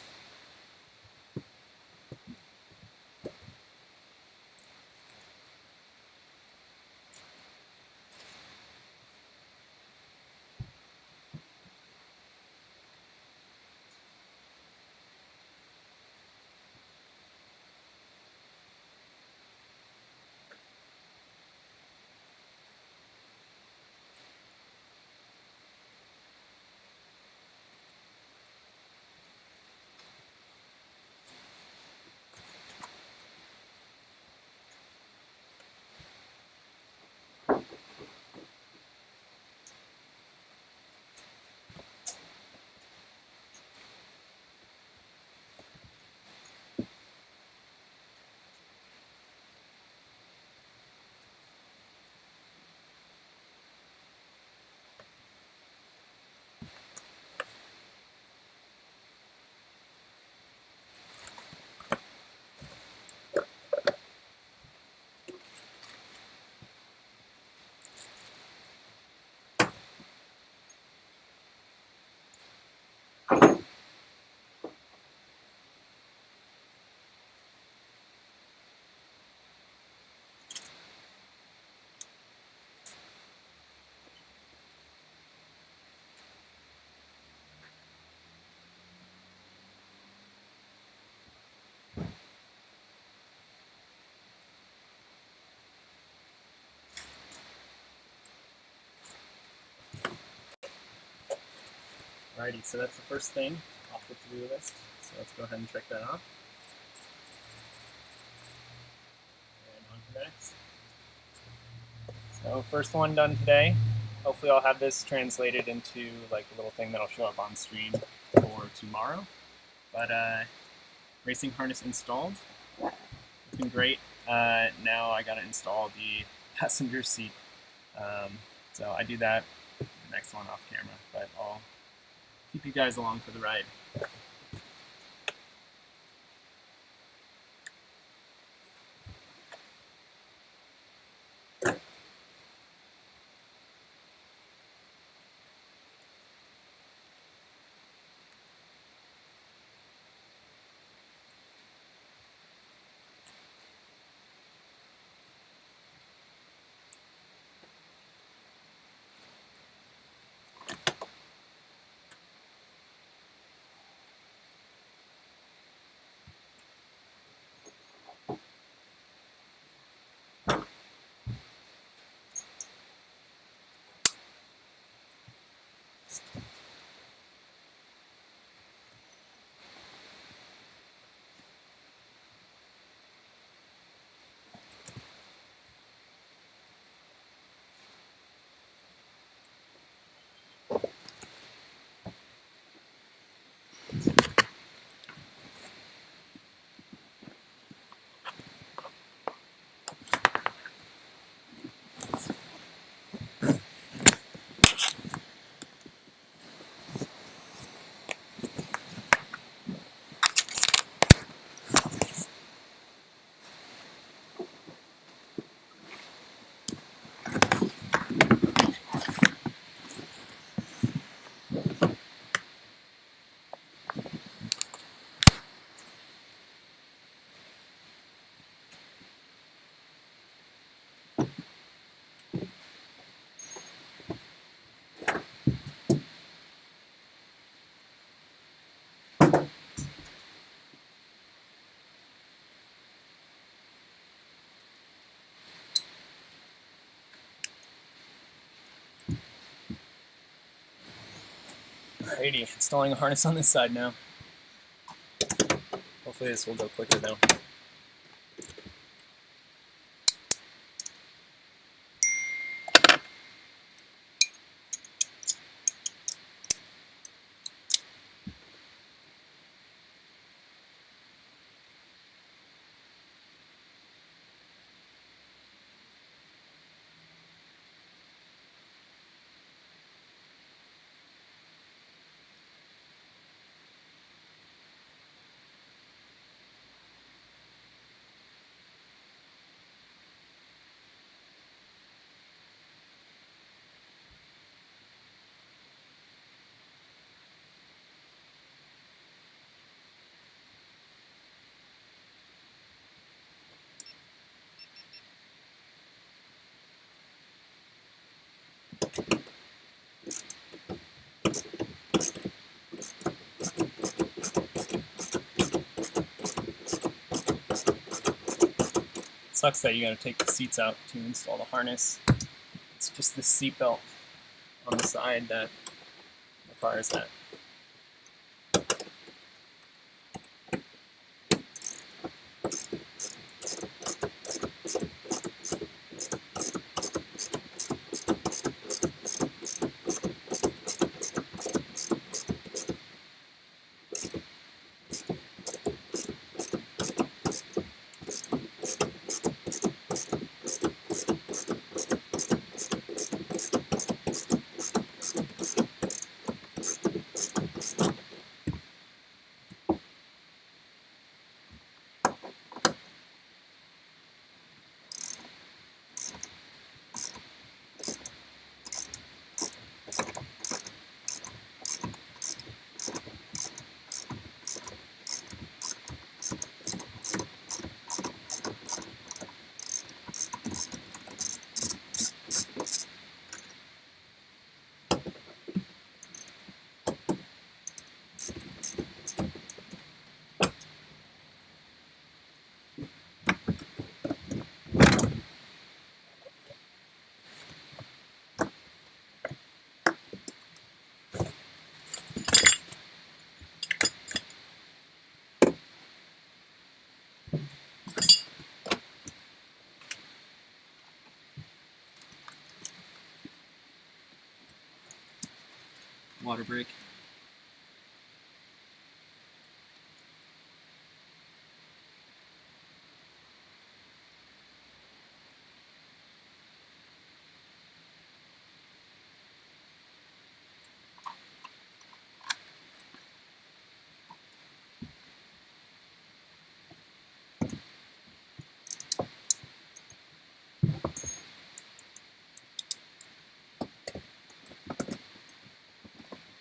Alrighty, so that's the first thing off the to-do list. So let's go ahead and check that off. And on to the next. So first one done today. Hopefully I'll have this translated into like a little thing that'll show up on stream for tomorrow. But racing harness installed. Looking great. Now I gotta install the passenger seat. So I do that the next one off camera, but I'll keep you guys along for the ride. Alrighty, installing a harness on this side now. Hopefully this will go quicker though. Sucks that you gotta take the seats out to install the harness. It's just the seat belt on the side that requires that. water break.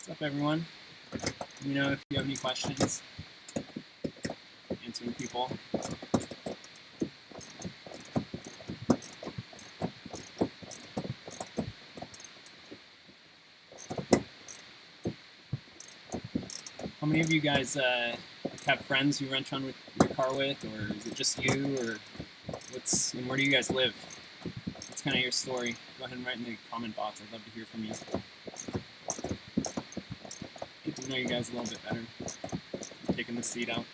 What's up, everyone? Let me know if you have any questions. Answering people. How many of you guys have friends you wrench on with your car with, or is it just you, or and where do you guys live? What's kind of your story? Go ahead and write in the comment box. I'd love to hear from you. Get to know you guys a little bit better. I'm taking the seat out.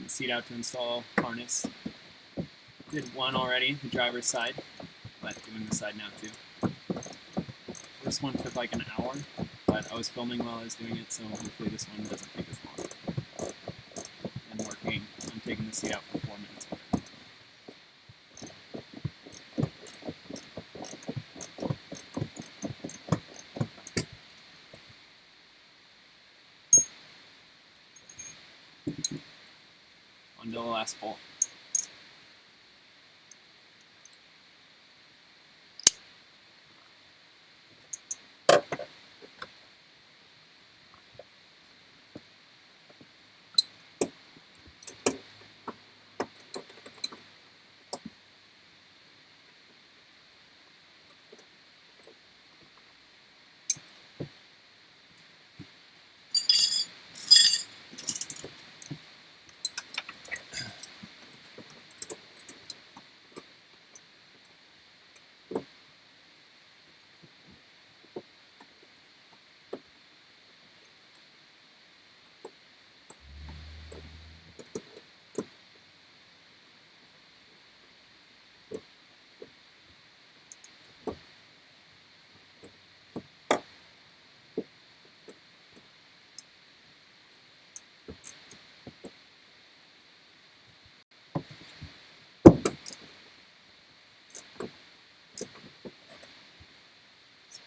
Seat out to install harness. Did one already, the driver's side, but doing the side now too. First one took like an hour, but I was filming while I was doing it, so hopefully this one doesn't take as long. And I'm taking the seat out for 4 minutes. On to the last bolt.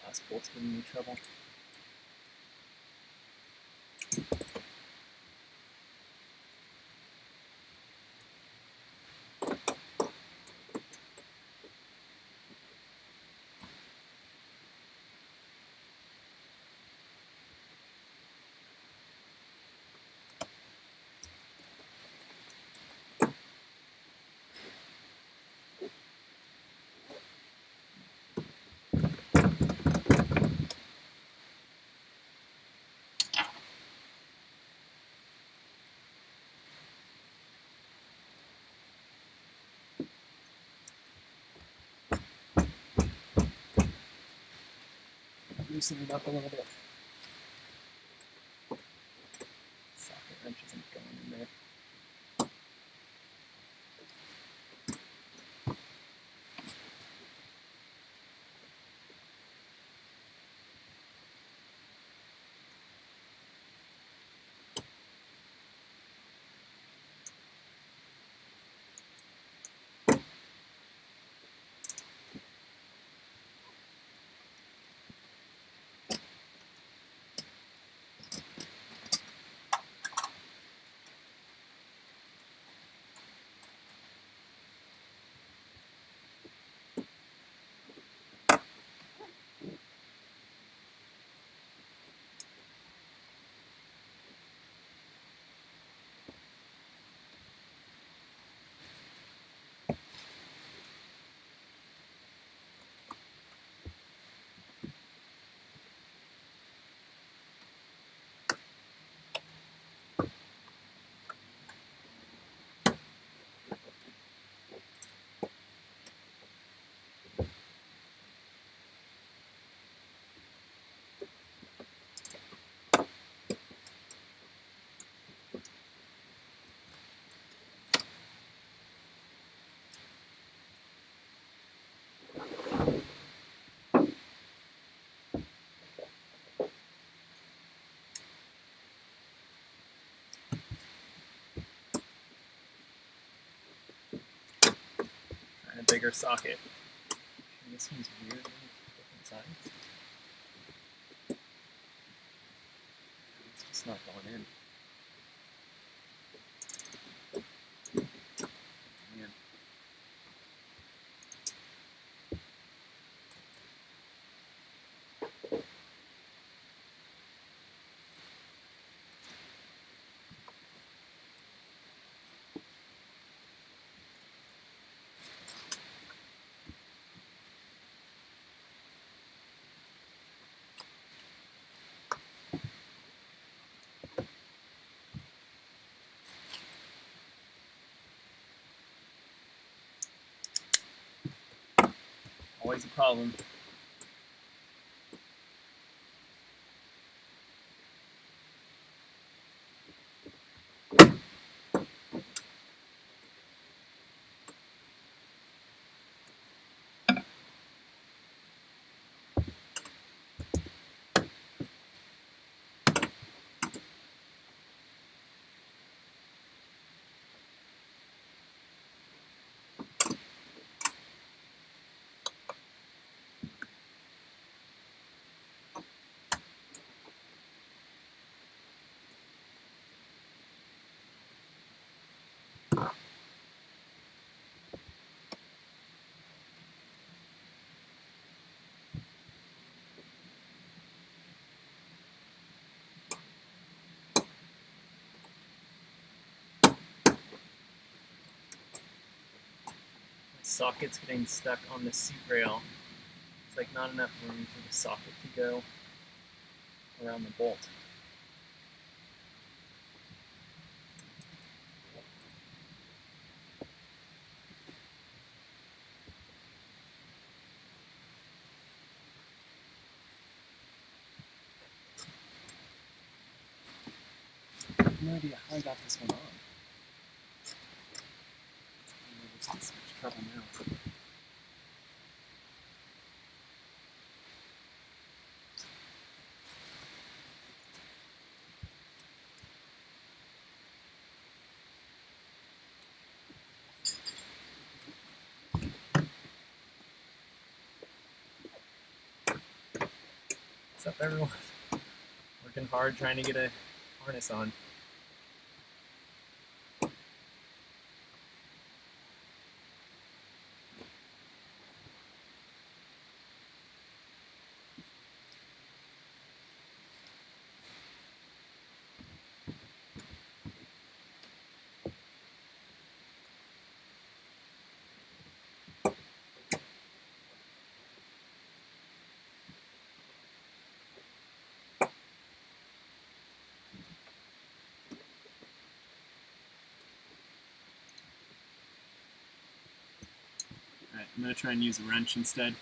Last bolt's giving me trouble. Loosen it up a little bit. Socket wrench isn't going in there. bigger socket. And this one's weird, different size. It's just not going in. Man. Always a problem. Socket's getting stuck on the seat rail. It's like not enough room for the socket to go around the bolt. I have no idea how I got this one on. There's so much trouble now. What's up, everyone? Working hard trying to get a harness on. Alright, I'm going to try and use a wrench instead.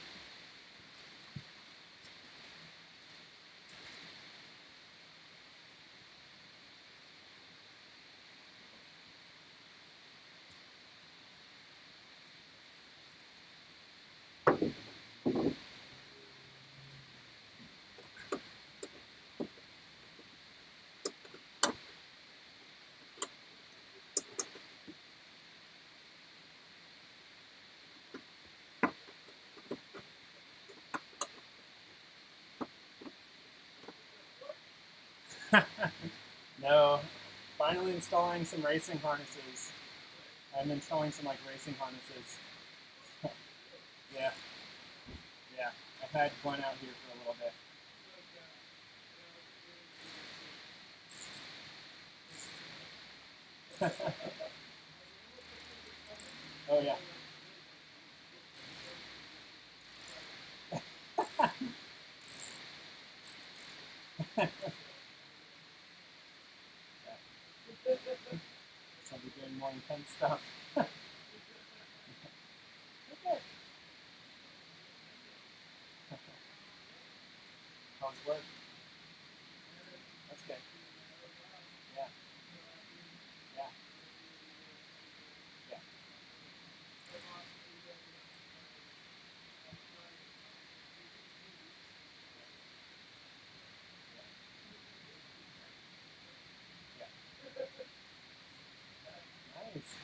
No, finally installing some racing harnesses. I'm installing some like racing harnesses. Yeah, yeah. I've had one out here for a little bit. Oh yeah. So I'll be doing more intense stuff. Okay. How's work? That's good. Yeah. Yeah. Yeah. Yeah. Nice.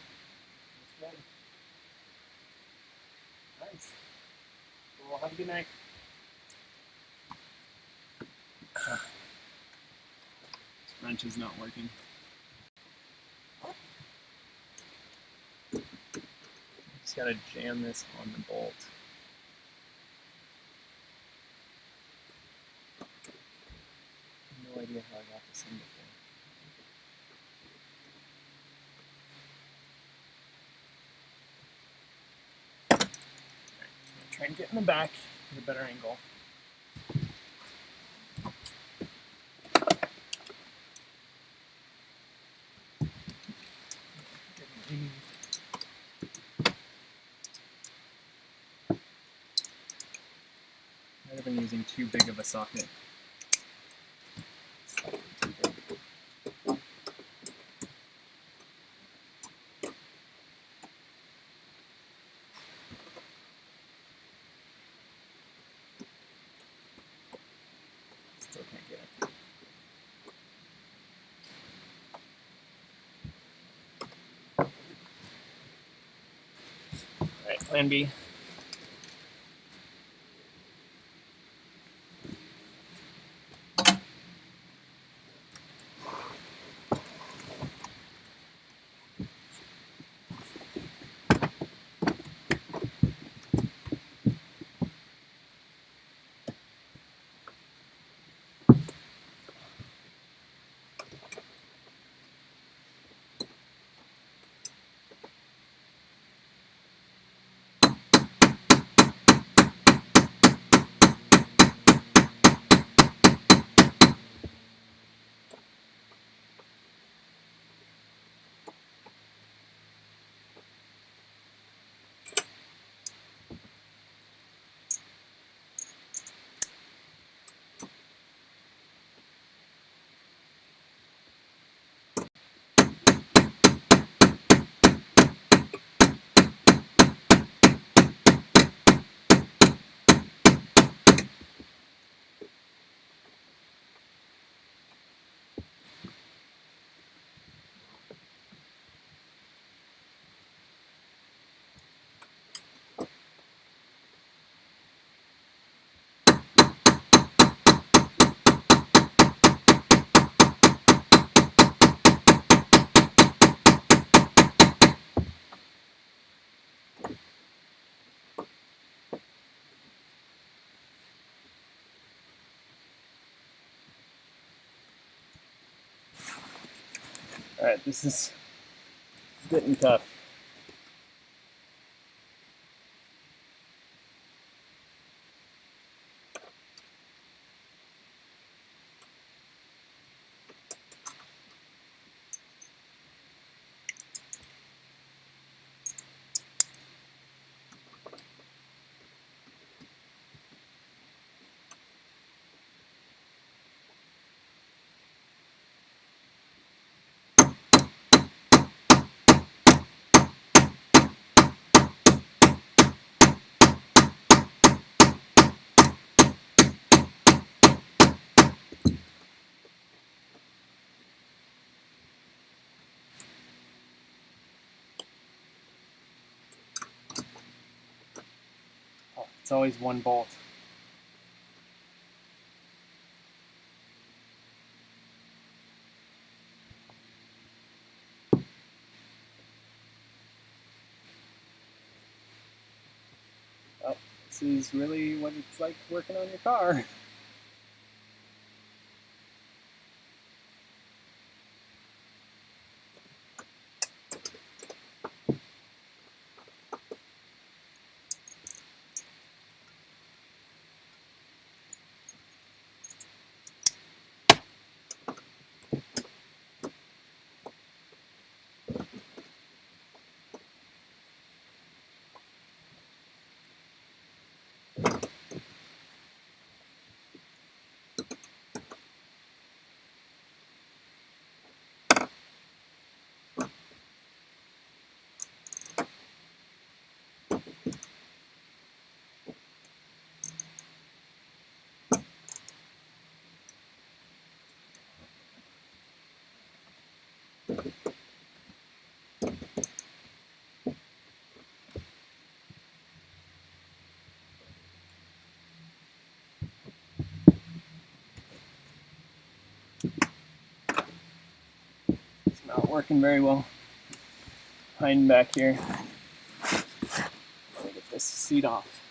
a good night. This wrench is not working. Just gotta jam this on the bolt. No idea how I got this in before. Try and get in the back at a better angle. Might have been using too big of a socket. Slightly too big. Still can't get it. Alright, plan B. Alright, this is getting tough. Oh, it's always one bolt. Oh, this is really what it's like working on your car. working very well. Hiding back here. Let me get this seat off.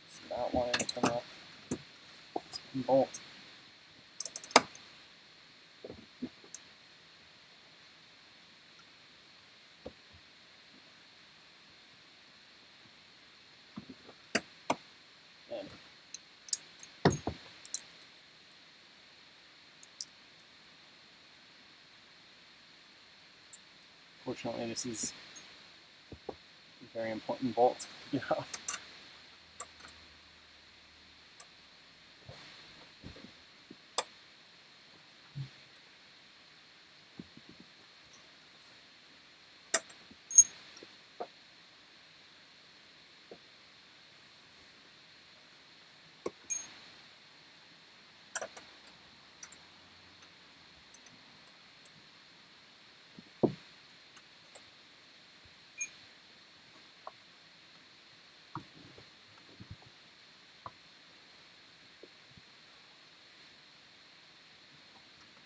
It's not wanting to come off. Bolt. Fortunately, this is a very important bolt to get off.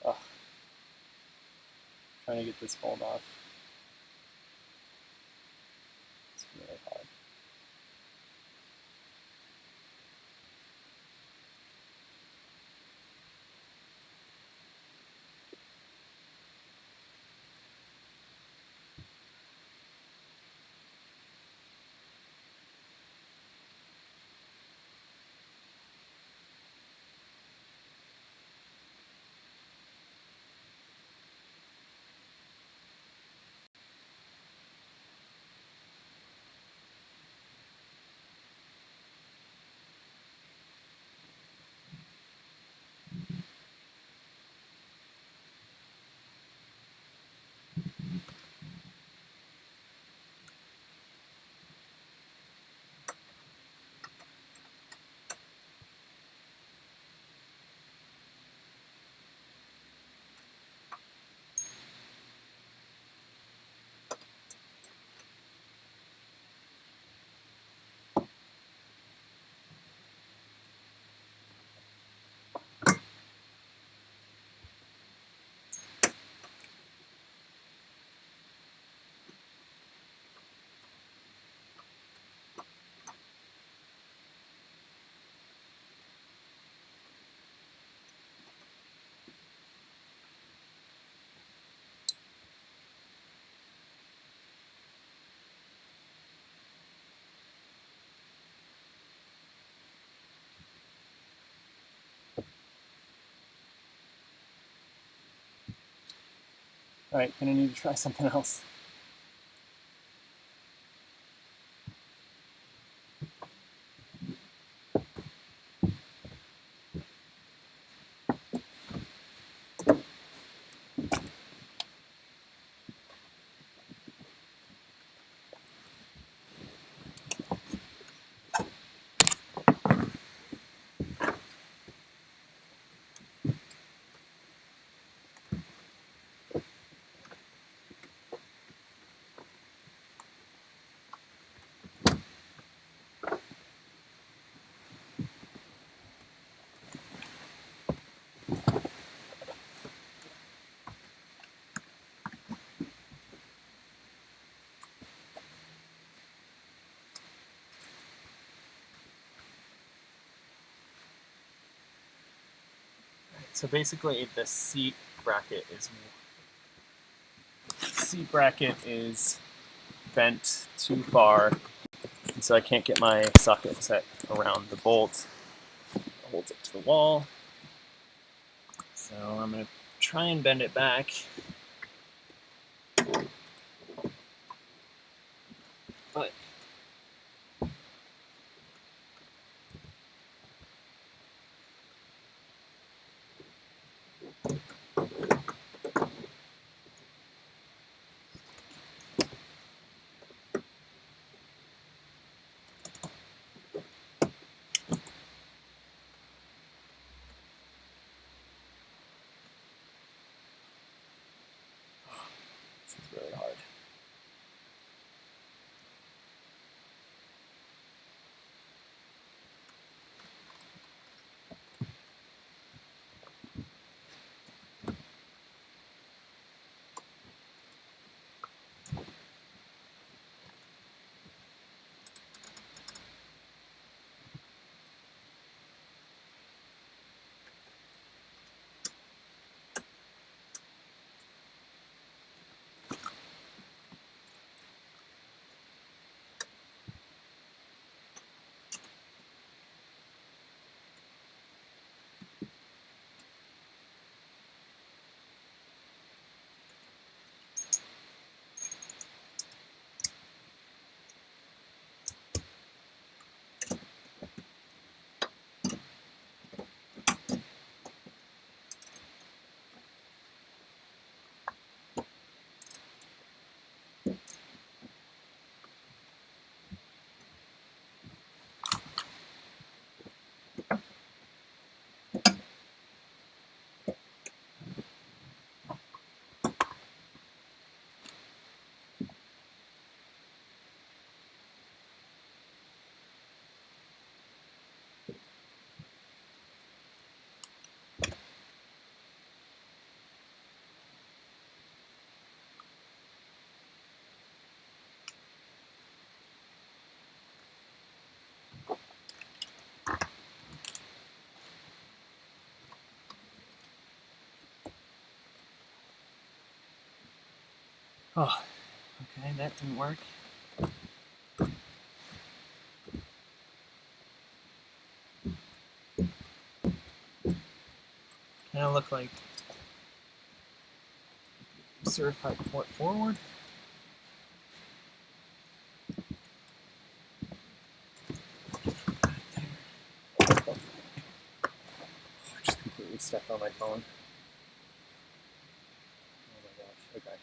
Ugh. Trying to get this bolt off. It's really hard. Alright, gonna need to try something else. So basically, the seat bracket is bent too far, and so I can't get my socket set around the bolt. It holds it to the wall. So I'm going to try and bend it back. But this is really hard. Oh, okay, that didn't work. Kind of look like certified port forward. I just completely stepped on my phone. Oh my gosh, okay.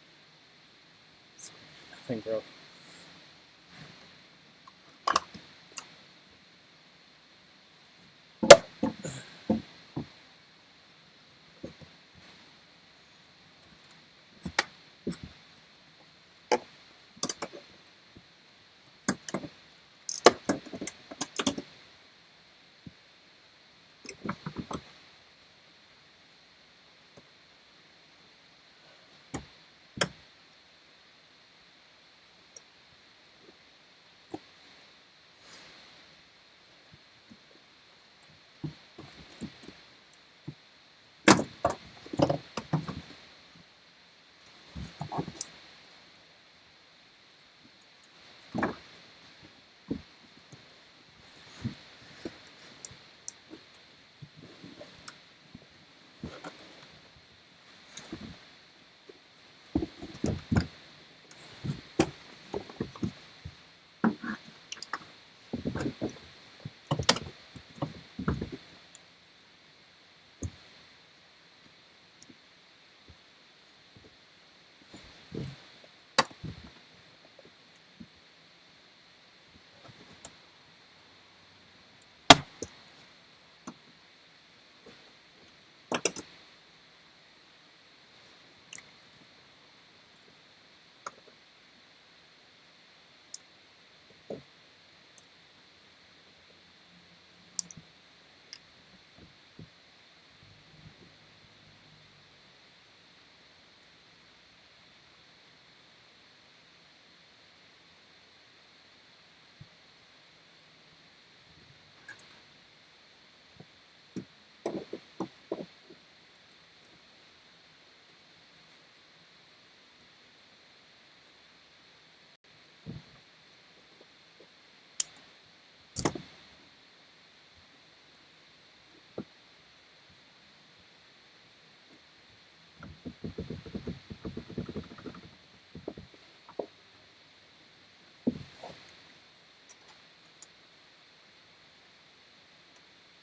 Nothing broke.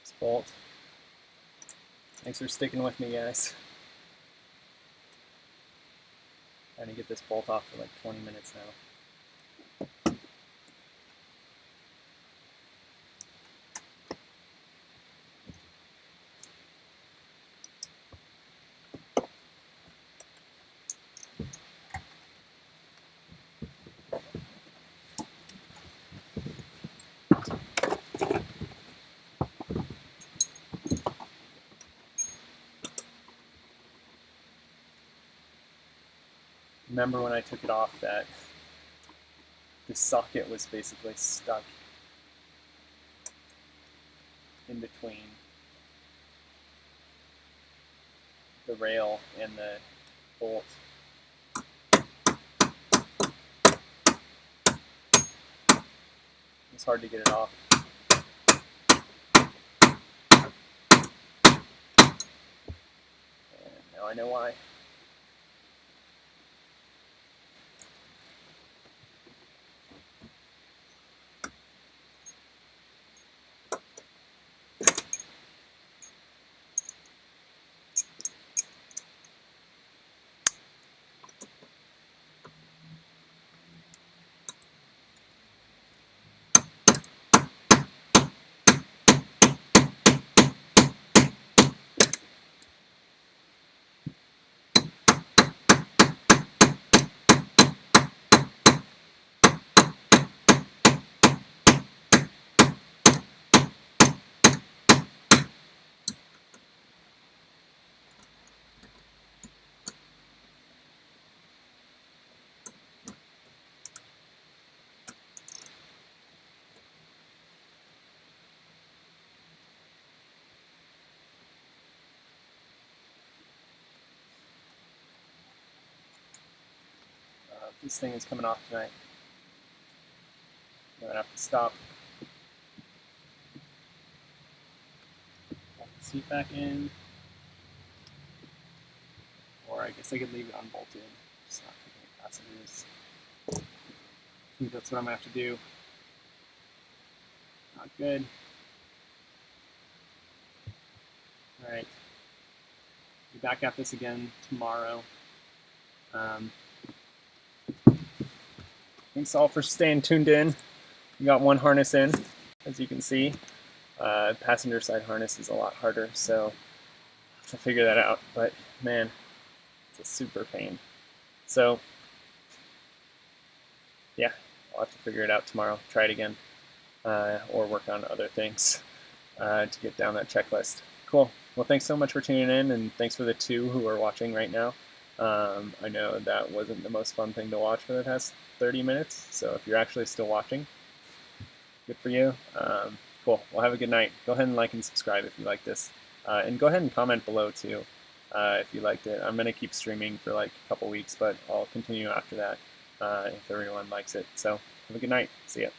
This bolt. Thanks for sticking with me, guys. Trying to get this bolt off for like 20 minutes now. Remember when I took it off that the socket was basically stuck in between the rail and the bolt. It's hard to get it off. And now I know why. This thing is coming off tonight. I'm gonna have to stop. Put the seat back in. Or I guess I could leave it unbolted. Just not picking any passengers. I think that's what I'm gonna have to do. Not good. Alright. Be back at this again tomorrow. Thanks all for staying tuned in. We got one harness in, as you can see. Passenger side harness is a lot harder, so I'll have to figure that out. But man, it's a super pain. So yeah, I'll have to figure it out tomorrow. Try it again, or work on other things to get down that checklist. Cool. Well, thanks so much for tuning in, and thanks for the 2 who are watching right now. I know that wasn't the most fun thing to watch for the past 30 minutes, so if you're actually still watching, good for you. Cool. Well, have a good night. Go ahead and like and subscribe if you like this. And go ahead and comment below, too, if you liked it. I'm going to keep streaming for like a couple weeks, but I'll continue after that if everyone likes it. So have a good night. See ya.